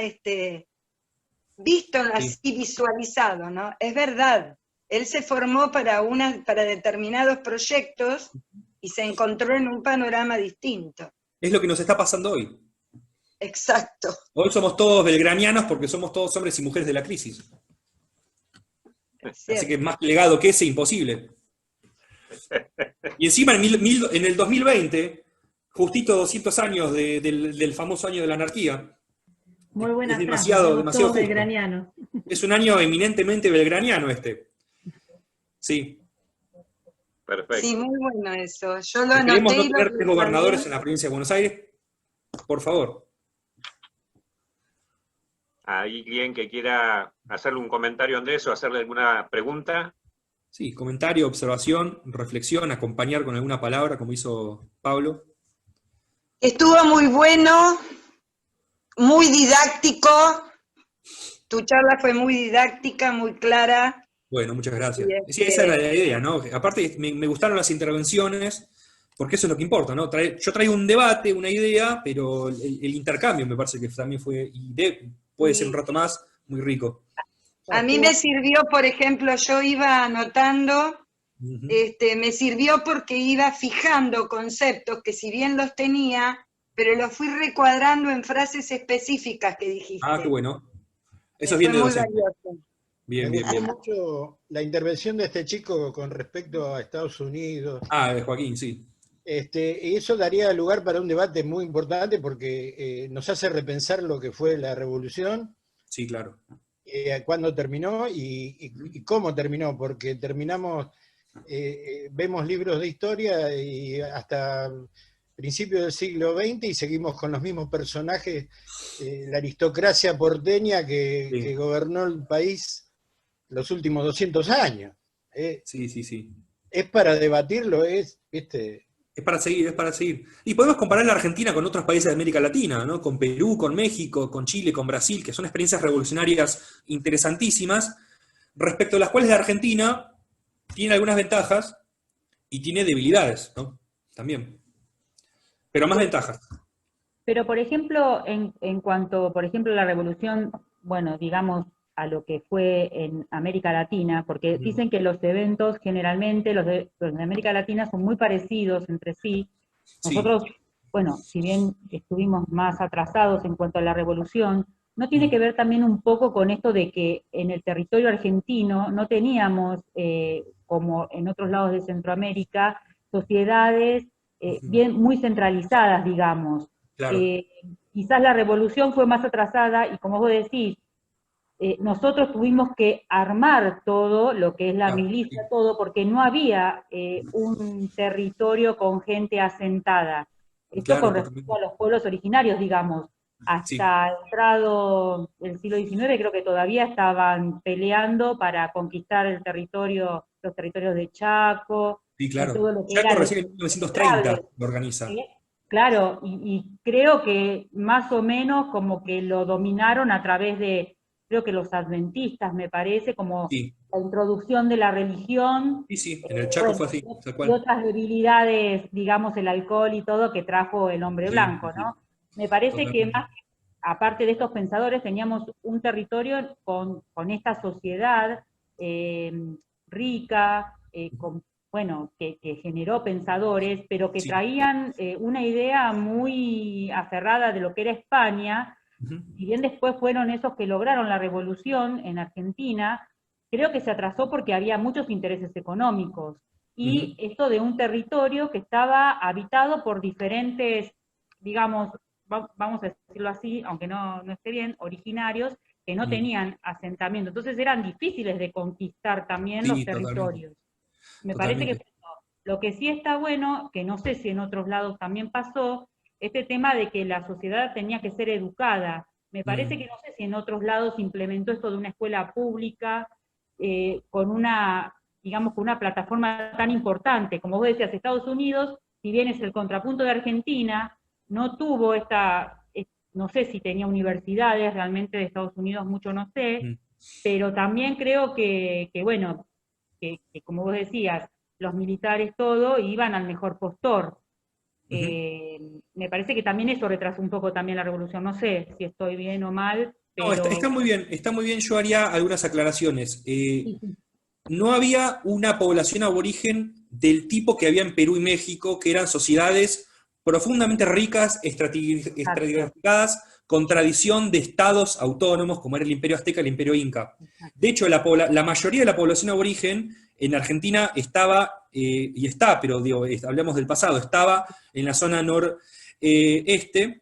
visto así visualizado, ¿no? Es verdad, él se formó para determinados proyectos y se encontró en un panorama distinto. Es lo que nos está pasando hoy. Exacto. Hoy somos todos belgranianos porque somos todos hombres y mujeres de la crisis. Así que más legado que ese, imposible. Y encima en el 2020, justito 200 años del famoso año de la anarquía, Muy buena es demasiado justo. Belgraniano. Es un año eminentemente belgraniano este. Sí. Perfecto. Sí, muy bueno eso. Yo lo Queremos anoté. no tener 3 gobernadores en la provincia de Buenos Aires. Por favor. ¿Hay alguien que quiera hacerle un comentario, Andrés, o hacerle alguna pregunta? Sí, comentario, observación, reflexión, acompañar con alguna palabra, como hizo Pablo. Estuvo muy bueno, muy didáctico. Tu charla fue muy didáctica, muy clara. Bueno, muchas gracias. Sí, esa era la idea, ¿no? Aparte, me gustaron las intervenciones, porque eso es lo que importa, ¿no? Yo traigo un debate, una idea, pero el intercambio me parece que también fue, puede ser un rato más, muy rico. A mí me sirvió, por ejemplo, yo iba anotando, me sirvió porque iba fijando conceptos que si bien los tenía, pero los fui recuadrando en frases específicas que dijiste. Ah, qué bueno. Eso es bien de docente. Bien, Me bien, gustó bien. mucho la intervención de este chico con respecto a Estados Unidos. Ah, de Joaquín, sí. Y eso daría lugar para un debate muy importante porque nos hace repensar lo que fue la revolución. Sí, claro. Cuándo terminó y cómo terminó, porque vemos libros de historia y hasta principios del siglo XX y seguimos con los mismos personajes, la aristocracia porteña que gobernó el país los últimos 200 años. Sí. Es para debatirlo, ¿viste? Es para seguir. Y podemos comparar la Argentina con otros países de América Latina, ¿no? Con Perú, con México, con Chile, con Brasil, que son experiencias revolucionarias interesantísimas, respecto a las cuales la Argentina tiene algunas ventajas y tiene debilidades, ¿no? También. Pero más ventajas. Pero, por ejemplo, en cuanto, por ejemplo, a la revolución, bueno, digamos, a lo que fue en América Latina, porque dicen que los eventos generalmente, los de América Latina, son muy parecidos entre sí. Nosotros, bueno, si bien estuvimos más atrasados en cuanto a la revolución, ¿no tiene que ver también un poco con esto de que en el territorio argentino no teníamos, como en otros lados de Centroamérica, sociedades bien muy centralizadas, digamos? Claro. quizás la revolución fue más atrasada, y como vos decís, nosotros tuvimos que armar todo lo que es la milicia, todo, porque no había un territorio con gente asentada. Esto con respecto a los pueblos originarios, digamos. Hasta entrado el siglo XIX creo que todavía estaban peleando para conquistar el territorio, los territorios de Chaco. Sí, claro. Todo lo que Chaco era recién en 1930 lo organiza. Claro, y creo que más o menos como que lo dominaron a través de, creo que los adventistas, me parece, como la introducción de la religión. Sí, en el Chaco fue así, tal cual. Y otras debilidades, digamos, el alcohol y todo que trajo el hombre blanco, ¿no? Me parece que más, aparte de estos pensadores, teníamos un territorio con esta sociedad rica, que generó pensadores, pero que traían una idea muy aferrada de lo que era España, y bien después fueron esos que lograron la revolución en Argentina. Creo que se atrasó porque había muchos intereses económicos, y esto de un territorio que estaba habitado por diferentes, digamos, vamos a decirlo así, aunque no esté bien, originarios, que no tenían asentamiento. Entonces eran difíciles de conquistar también los territorios. Me parece que lo que sí está bueno, que no sé si en otros lados también pasó, este tema de que la sociedad tenía que ser educada. Me parece que no sé si en otros lados implementó esto de una escuela pública, con una, digamos, con una plataforma tan importante. Como vos decías, Estados Unidos, si bien es el contrapunto de Argentina, no tuvo no sé si tenía universidades realmente de Estados Unidos, mucho no sé, pero también creo que como vos decías, los militares todo iban al mejor postor. Me parece que también eso retrasó un poco también la revolución, no sé si estoy bien o mal. Pero... No, está muy bien, yo haría algunas aclaraciones. No había una población aborigen del tipo que había en Perú y México, que eran sociedades profundamente ricas, estratificadas, con tradición de estados autónomos, como era el Imperio Azteca y el Imperio Inca. De hecho, la mayoría de la población aborigen en Argentina estaba, y está, pero digo, hablamos del pasado, estaba en la zona noroeste,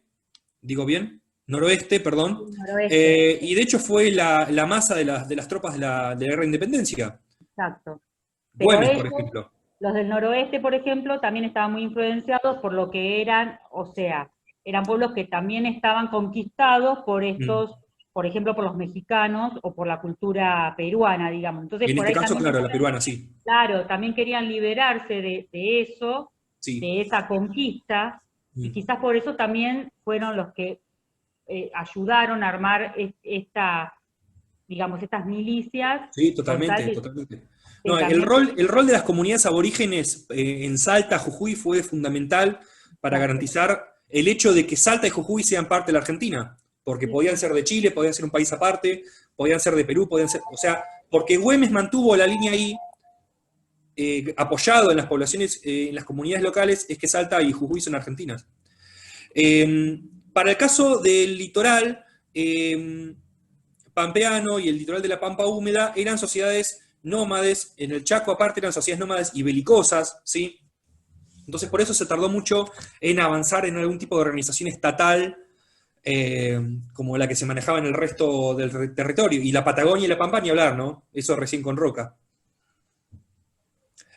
¿digo bien? Noroeste, perdón. Noroeste. Y de hecho fue la masa de las tropas de la Guerra de Independencia. Exacto. Güemes, por ejemplo. Los del noroeste, por ejemplo, también estaban muy influenciados por lo que eran, o sea, eran pueblos que también estaban conquistados por estos, por ejemplo, por los mexicanos o por la cultura peruana, digamos. Entonces, en por este ahí caso, claro, la peruana, sí. Claro, también querían liberarse de eso, de esa conquista, y quizás por eso también fueron los que ayudaron a armar estas milicias. Sí, totalmente. No, el rol de las comunidades aborígenes en Salta, Jujuy, fue fundamental para garantizar el hecho de que Salta y Jujuy sean parte de la Argentina, porque podían ser de Chile, podían ser un país aparte, podían ser de Perú, porque Güemes mantuvo la línea ahí, apoyado en las poblaciones, en las comunidades locales, es que Salta y Jujuy son argentinas. Para el caso del litoral pampeano y el litoral de la Pampa Húmeda, eran sociedades nómades, en el Chaco aparte eran sociedades nómades y belicosas, ¿sí? Entonces por eso se tardó mucho en avanzar en algún tipo de organización estatal, como la que se manejaba en el resto del territorio, y la Patagonia y la Pampa ni hablar, ¿no? Eso recién con Roca.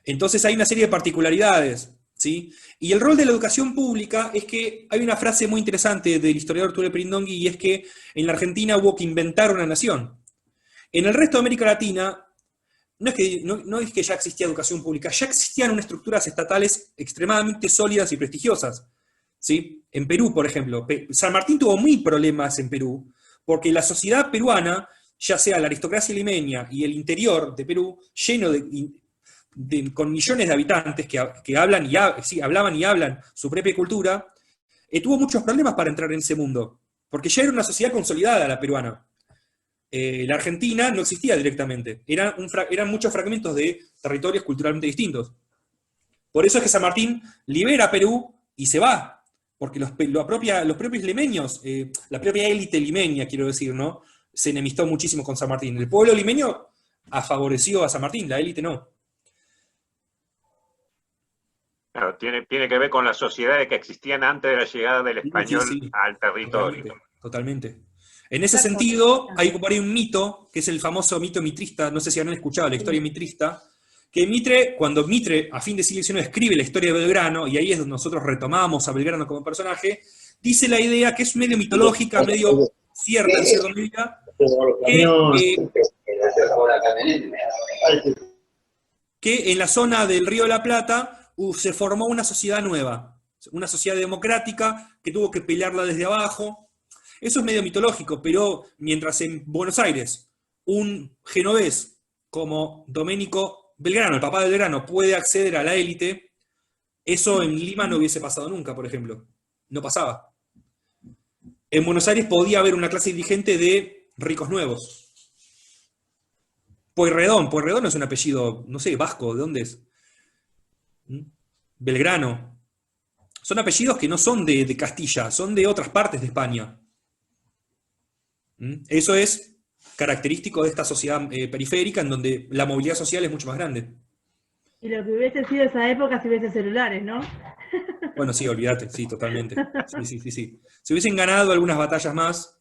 Entonces hay una serie de particularidades, ¿sí? Y el rol de la educación pública es que hay una frase muy interesante del historiador Tulio Perindongui, y es que en la Argentina hubo que inventar una nación. En el resto de América Latina, no es que ya existía educación pública, ya existían unas estructuras estatales extremadamente sólidas y prestigiosas, ¿sí? En Perú, por ejemplo, San Martín tuvo mil problemas en Perú, porque la sociedad peruana, ya sea la aristocracia limeña y el interior de Perú, lleno con millones de habitantes que hablaban y hablan su propia cultura, tuvo muchos problemas para entrar en ese mundo, porque ya era una sociedad consolidada la peruana. La Argentina no existía directamente, eran muchos fragmentos de territorios culturalmente distintos. Por eso es que San Martín libera a Perú y se va, porque los propios limeños, la propia élite limeña, quiero decir, ¿no?, se enemistó muchísimo con San Martín. El pueblo limeño favoreció a San Martín, la élite no. Claro, tiene que ver con las sociedades que existían antes de la llegada del español al territorio. Totalmente. En ese sentido, hay por ahí un mito, que es el famoso mito mitrista, no sé si han escuchado la historia mitrista, que Mitre, cuando Mitre, a fin de siglo XIX, escribe la historia de Belgrano, y ahí es donde nosotros retomamos a Belgrano como personaje, dice la idea que es medio mitológica, medio cierta en cierta medida, que en la zona del Río de la Plata se formó una sociedad nueva, una sociedad democrática que tuvo que pelearla desde abajo. Eso es medio mitológico, pero mientras en Buenos Aires un genovés como Domenico Belgrano, el papá de Belgrano, puede acceder a la élite, eso en Lima no hubiese pasado nunca, por ejemplo. No pasaba. En Buenos Aires podía haber una clase dirigente de ricos nuevos. Pueyrredón es un apellido, no sé, vasco, ¿de dónde es? Belgrano. Son apellidos que no son de Castilla, son de otras partes de España. Eso es característico de esta sociedad periférica en donde la movilidad social es mucho más grande. Y lo que hubiese sido esa época si hubiese celulares, ¿no? Bueno, sí, olvídate, sí, totalmente. Sí. Si hubiesen ganado algunas batallas más...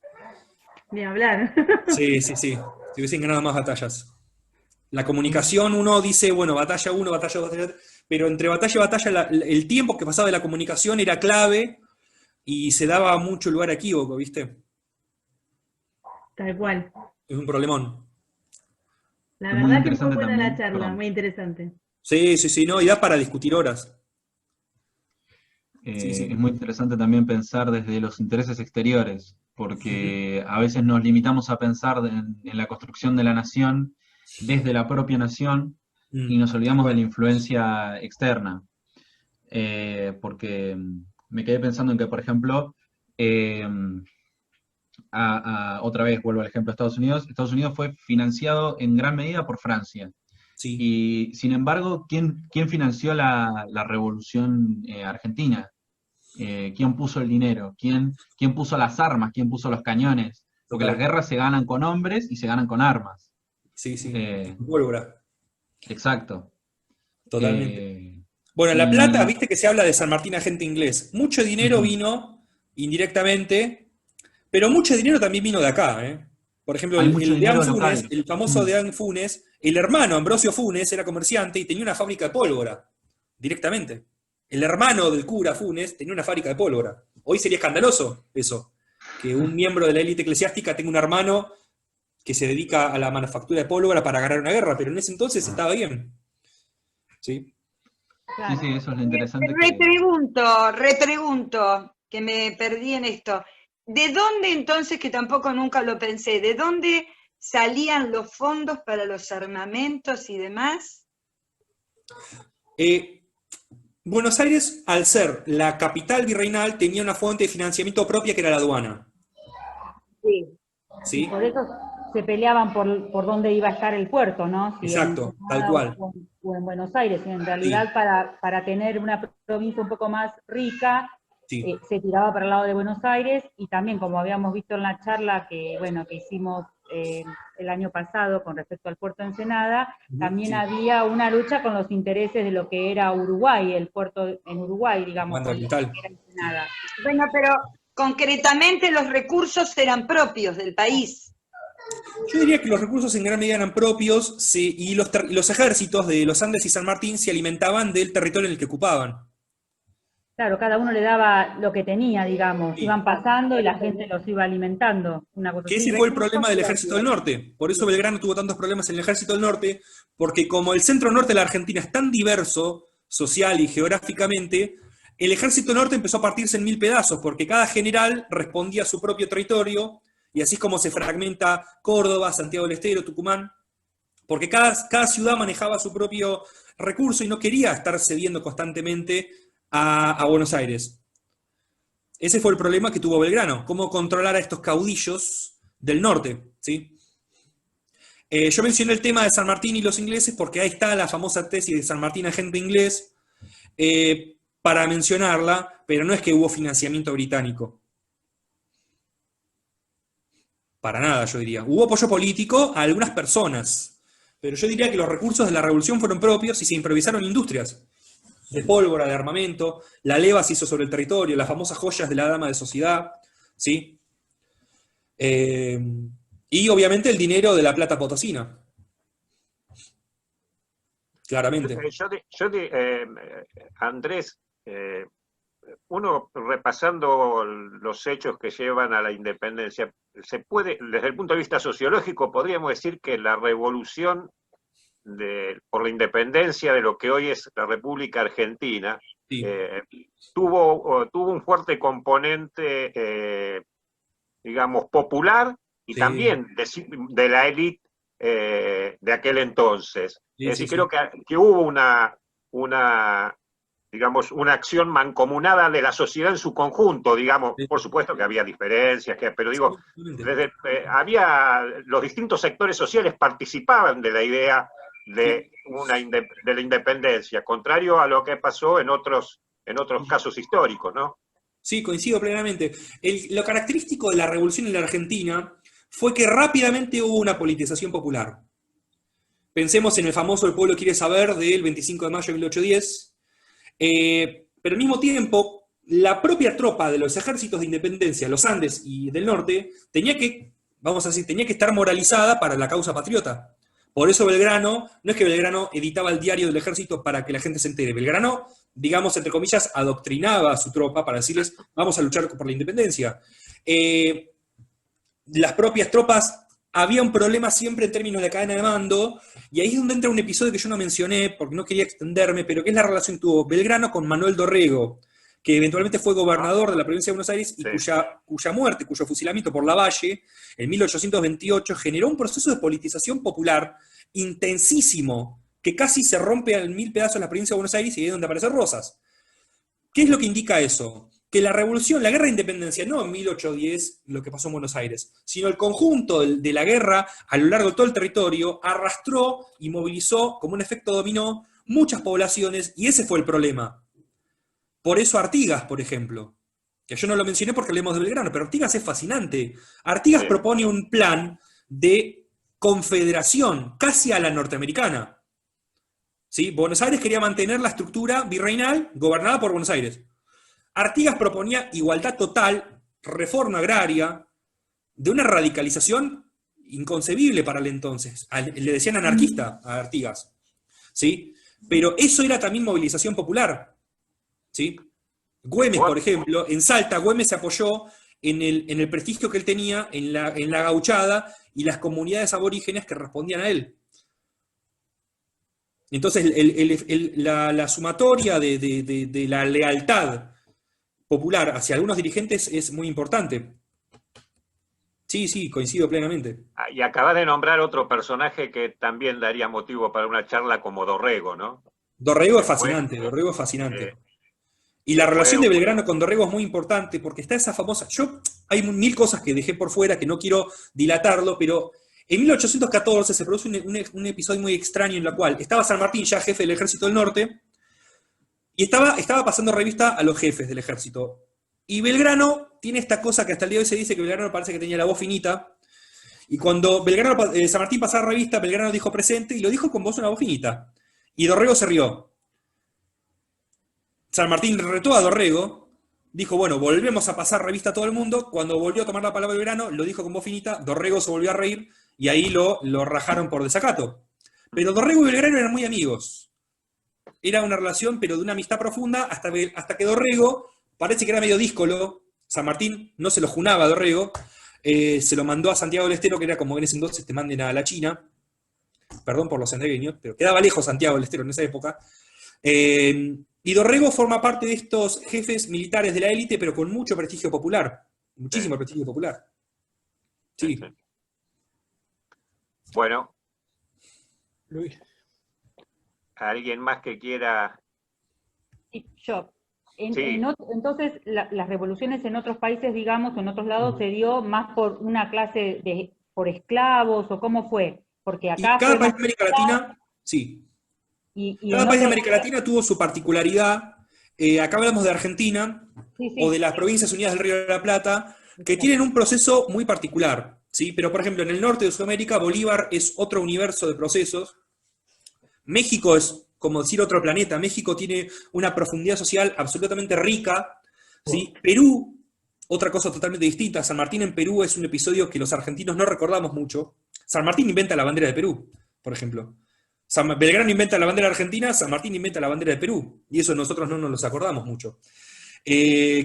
Ni hablar. Sí. Si hubiesen ganado más batallas. La comunicación, uno dice, bueno, batalla 1, batalla 2, batalla 3, pero entre batalla y batalla el tiempo que pasaba de la comunicación era clave y se daba mucho lugar a equívoco, ¿viste? Tal cual. Es un problemón. La verdad que fue buena la charla, muy interesante. Sí, no, y da para discutir horas. Es muy interesante también pensar desde los intereses exteriores, porque a veces nos limitamos a pensar en la construcción de la nación desde la propia nación y nos olvidamos de la influencia externa. Porque me quedé pensando en que, por ejemplo, otra vez vuelvo al ejemplo de Estados Unidos. Estados Unidos fue financiado en gran medida por Francia. Sí. Y sin embargo, ¿quién financió la revolución argentina? ¿Quién puso el dinero? ¿Quién puso las armas? ¿Quién puso los cañones? Porque las guerras se ganan con hombres y se ganan con armas. Sí. Pólvora. Exacto. Totalmente. Bueno, en La Plata, viste que se habla de San Martín agente inglés. Mucho dinero vino indirectamente, pero mucho dinero también vino de acá, ¿eh? Por ejemplo, el Deán Funes, el famoso Deán Funes, el hermano Ambrosio Funes era comerciante y tenía una fábrica de pólvora, directamente. El hermano del cura Funes tenía una fábrica de pólvora. Hoy sería escandaloso eso, que un miembro de la élite eclesiástica tenga un hermano que se dedica a la manufactura de pólvora para ganar una guerra, pero en ese entonces estaba bien. ¿Sí? Claro. Sí, eso es lo interesante. Repregunto, que me perdí en esto. ¿De dónde entonces, que tampoco nunca lo pensé, de dónde salían los fondos para los armamentos y demás? Buenos Aires, al ser la capital virreinal, tenía una fuente de financiamiento propia que era la aduana. Sí. Por eso se peleaban por dónde iba a estar el puerto, ¿no? Si exacto, tal cual. O en Buenos Aires, y en realidad para tener una provincia un poco más rica, se tiraba para el lado de Buenos Aires, y también, como habíamos visto en la charla que hicimos el año pasado con respecto al puerto de Ensenada, también había una lucha con los intereses de lo que era Uruguay, el puerto en Uruguay, digamos, con lo que era Ensenada. Bueno, pero concretamente los recursos eran propios del país. Yo diría que los recursos en gran medida eran propios, y los ejércitos de los Andes y San Martín se alimentaban del territorio en el que ocupaban. Claro, cada uno le daba lo que tenía, digamos, iban pasando y la gente los iba alimentando. Que ese fue el problema del Ejército del Norte. Por eso Belgrano tuvo tantos problemas en el Ejército del Norte, porque como el centro norte de la Argentina es tan diverso, social y geográficamente, el Ejército del Norte empezó a partirse en 1000 pedazos, porque cada general respondía a su propio territorio, y así es como se fragmenta Córdoba, Santiago del Estero, Tucumán, porque cada ciudad manejaba su propio recurso y no quería estar cediendo constantemente a Buenos Aires. Ese fue el problema que tuvo Belgrano, cómo controlar a estos caudillos del norte, ¿sí? Yo mencioné el tema de San Martín y los ingleses porque ahí está la famosa tesis de San Martín agente inglés, para mencionarla, pero no es que hubo financiamiento británico. Para nada, yo diría. Hubo apoyo político a algunas personas, pero yo diría que los recursos de la revolución fueron propios y se improvisaron industrias. de pólvora, de armamento, la leva se hizo sobre el territorio, las famosas joyas de la dama de sociedad, ¿sí? Y obviamente el dinero de la plata potosina. Claramente. Andrés, uno repasando los hechos que llevan a la independencia, se puede, desde el punto de vista sociológico, podríamos decir que la revolución por la independencia de lo que hoy es la República Argentina, Sí. tuvo un fuerte componente, digamos, popular y Sí. también de la élite de aquel entonces. Sí, Es decir, sí, creo que hubo digamos, una acción mancomunada de la sociedad en su conjunto, digamos, Sí. por supuesto que había diferencias, pero digo, Sí, obviamente. los distintos sectores sociales participaban de la idea de la independencia, contrario a lo que pasó en otros casos históricos, ¿no? Sí, coincido plenamente. Lo característico de la revolución en la Argentina fue que rápidamente hubo una politización popular. Pensemos en el famoso El pueblo quiere saber del 25 de mayo de 1810, pero al mismo tiempo, la propia tropa de los ejércitos de independencia, los Andes y del norte, tenía que estar moralizada para la causa patriota. Por eso Belgrano, no es que Belgrano editaba el diario del ejército para que la gente se entere, Belgrano, digamos, entre comillas, adoctrinaba a su tropa para decirles, vamos a luchar por la independencia. Las propias tropas, había un problema siempre en términos de cadena de mando, y ahí es donde entra un episodio que yo no mencioné, porque no quería extenderme, pero que es la relación que tuvo Belgrano con Manuel Dorrego, que eventualmente fue gobernador de la provincia de Buenos Aires, y Sí. cuya muerte, cuyo fusilamiento por Lavalle, en 1828, generó un proceso de politización popular intensísimo, que casi se rompe en 1000 pedazos la provincia de Buenos Aires y ahí es donde aparece Rosas. ¿Qué es lo que indica eso? Que la revolución, la guerra de independencia, no en 1810, lo que pasó en Buenos Aires, sino el conjunto de la guerra a lo largo de todo el territorio, arrastró y movilizó, como un efecto dominó, muchas poblaciones, y ese fue el problema. Por eso Artigas, por ejemplo, que yo no lo mencioné porque hablemos de Belgrano, pero Artigas es fascinante. Artigas Sí. propone un plan de confederación, casi a la norteamericana. ¿Sí? Buenos Aires quería mantener la estructura virreinal gobernada por Buenos Aires. Artigas proponía igualdad total, reforma agraria, de una radicalización inconcebible para el entonces. Le decían anarquista a Artigas, ¿sí? Pero eso era también movilización popular, ¿sí? Güemes, por ejemplo, en Salta, Güemes se apoyó en el prestigio que él tenía en la gauchada y las comunidades aborígenes que respondían a él. Entonces, la sumatoria de la lealtad popular hacia algunos dirigentes es muy importante. Sí, coincido plenamente. Y acabas de nombrar otro personaje que también daría motivo para una charla como Dorrego, ¿no? Dorrego es fascinante, Dorrego es fascinante. Y la relación de Belgrano con Dorrego es muy importante porque está esa famosa... Hay 1000 cosas que dejé por fuera que no quiero dilatarlo, pero en 1814 se produce un episodio muy extraño en el cual estaba San Martín, ya jefe del ejército del norte, y estaba pasando revista a los jefes del ejército. Y Belgrano tiene esta cosa que hasta el día de hoy se dice que Belgrano parece que tenía la voz finita, y cuando San Martín pasaba revista, Belgrano dijo presente, y lo dijo con una voz finita. Y Dorrego se rió. San Martín retó a Dorrego, dijo, bueno, volvemos a pasar revista a todo el mundo. Cuando volvió a tomar la palabra Belgrano, lo dijo con voz finita, Dorrego se volvió a reír, y ahí lo rajaron por desacato. Pero Dorrego y Belgrano eran muy amigos. Era una relación, pero de una amistad profunda, hasta que Dorrego, parece que era medio díscolo, San Martín no se lo junaba a Dorrego, se lo mandó a Santiago del Estero, que era como en ese entonces te manden a la China, perdón por los santiagueños, pero quedaba lejos Santiago del Estero en esa época, y Dorrego forma parte de estos jefes militares de la élite, pero con mucho prestigio popular, muchísimo prestigio popular. Sí. Bueno. Luis. ¿Alguien más que quiera? Sí, yo. Sí. Entonces, las revoluciones en otros países, digamos, en otros lados, se dio más por una clase por esclavos, o cómo fue, porque acá... Y cada país de América Latina, sí. Cada país de América Latina tuvo su particularidad. Acá hablamos de Argentina, sí. O de las Provincias Unidas del Río de la Plata, que tienen un proceso muy particular, ¿sí? Pero, por ejemplo, en el norte de Sudamérica, Bolívar es otro universo de procesos. México es como decir otro planeta. México tiene una profundidad social absolutamente rica, ¿sí? Perú, otra cosa totalmente distinta. San Martín en Perú es un episodio que los argentinos no recordamos mucho. San Martín inventa la bandera de Perú, por ejemplo. Belgrano inventa la bandera argentina, San Martín inventa la bandera de Perú, y eso nosotros no nos los acordamos mucho.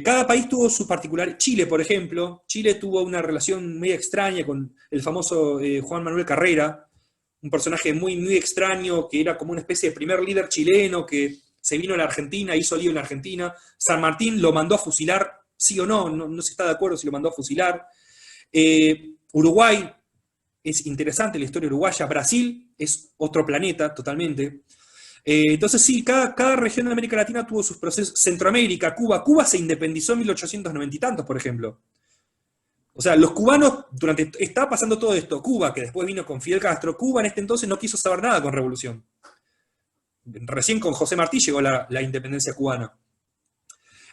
Cada país tuvo su particular. Chile, por ejemplo, Chile tuvo una relación muy extraña con el famoso Juan Manuel Carrera, un personaje muy, muy extraño, que era como una especie de primer líder chileno que se vino a la Argentina, hizo lío en la Argentina. San Martín lo mandó a fusilar, sí o no, no se está de acuerdo si lo mandó a fusilar. Uruguay, es interesante la historia uruguaya. Brasil es otro planeta totalmente. Entonces sí, cada región de América Latina tuvo sus procesos. Centroamérica, Cuba se independizó en 1890 y tantos, por ejemplo. O sea, los cubanos, estaba pasando todo esto. Cuba, que después vino con Fidel Castro, Cuba en este entonces no quiso saber nada con revolución. Recién con José Martí llegó la independencia cubana.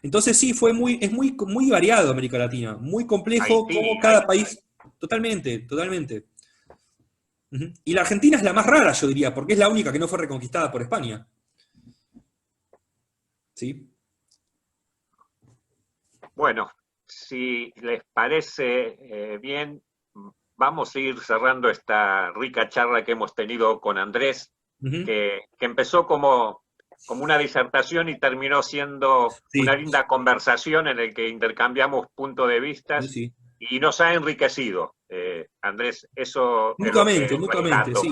Entonces sí, es muy variado América Latina, muy complejo, como cada país, totalmente. Y la Argentina es la más rara, yo diría, porque es la única que no fue reconquistada por España. ¿Sí? Bueno, si les parece bien, vamos a ir cerrando esta rica charla que hemos tenido con Andrés, que empezó como una disertación y terminó siendo una linda conversación en la que intercambiamos puntos de vista y nos ha enriquecido. Andrés, eso mutuamente,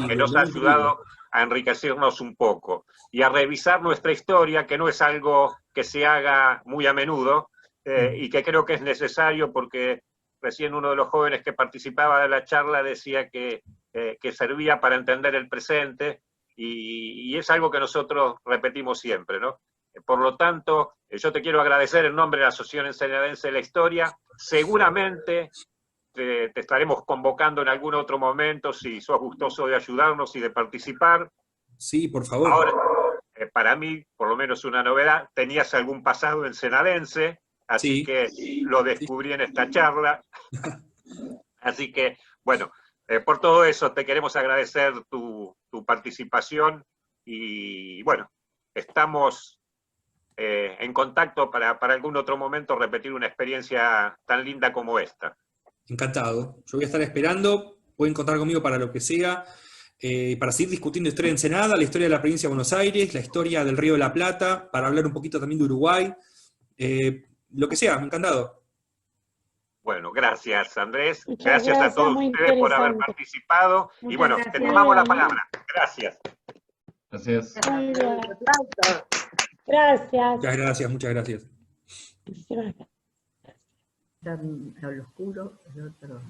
que nos ha ayudado a enriquecernos un poco y a revisar nuestra historia, que no es algo que se haga muy a menudo y que creo que es necesario, porque recién uno de los jóvenes que participaba de la charla decía que servía para entender el presente, y es algo que nosotros repetimos siempre, ¿no? Por lo tanto, yo te quiero agradecer en nombre de la Asociación Enseñadense de la Historia. Seguramente te estaremos convocando en algún otro momento si sos gustoso de ayudarnos y de participar. Sí, por favor. Ahora, para mí, por lo menos una novedad, tenías algún pasado ensenadense, así que lo descubrí en esta charla. Así que, bueno, por todo eso te queremos agradecer tu participación y, bueno, estamos en contacto para algún otro momento repetir una experiencia tan linda como esta. Encantado. Yo voy a estar esperando, pueden contar conmigo para lo que sea, para seguir discutiendo historia de Ensenada, la historia de la provincia de Buenos Aires, la historia del Río de la Plata, para hablar un poquito también de Uruguay, lo que sea, encantado. Bueno, gracias Andrés, gracias a todos ustedes por haber participado, y bueno, te tomamos la palabra. Gracias. Gracias. Gracias. Muchas gracias. Está al oscuro, el otro.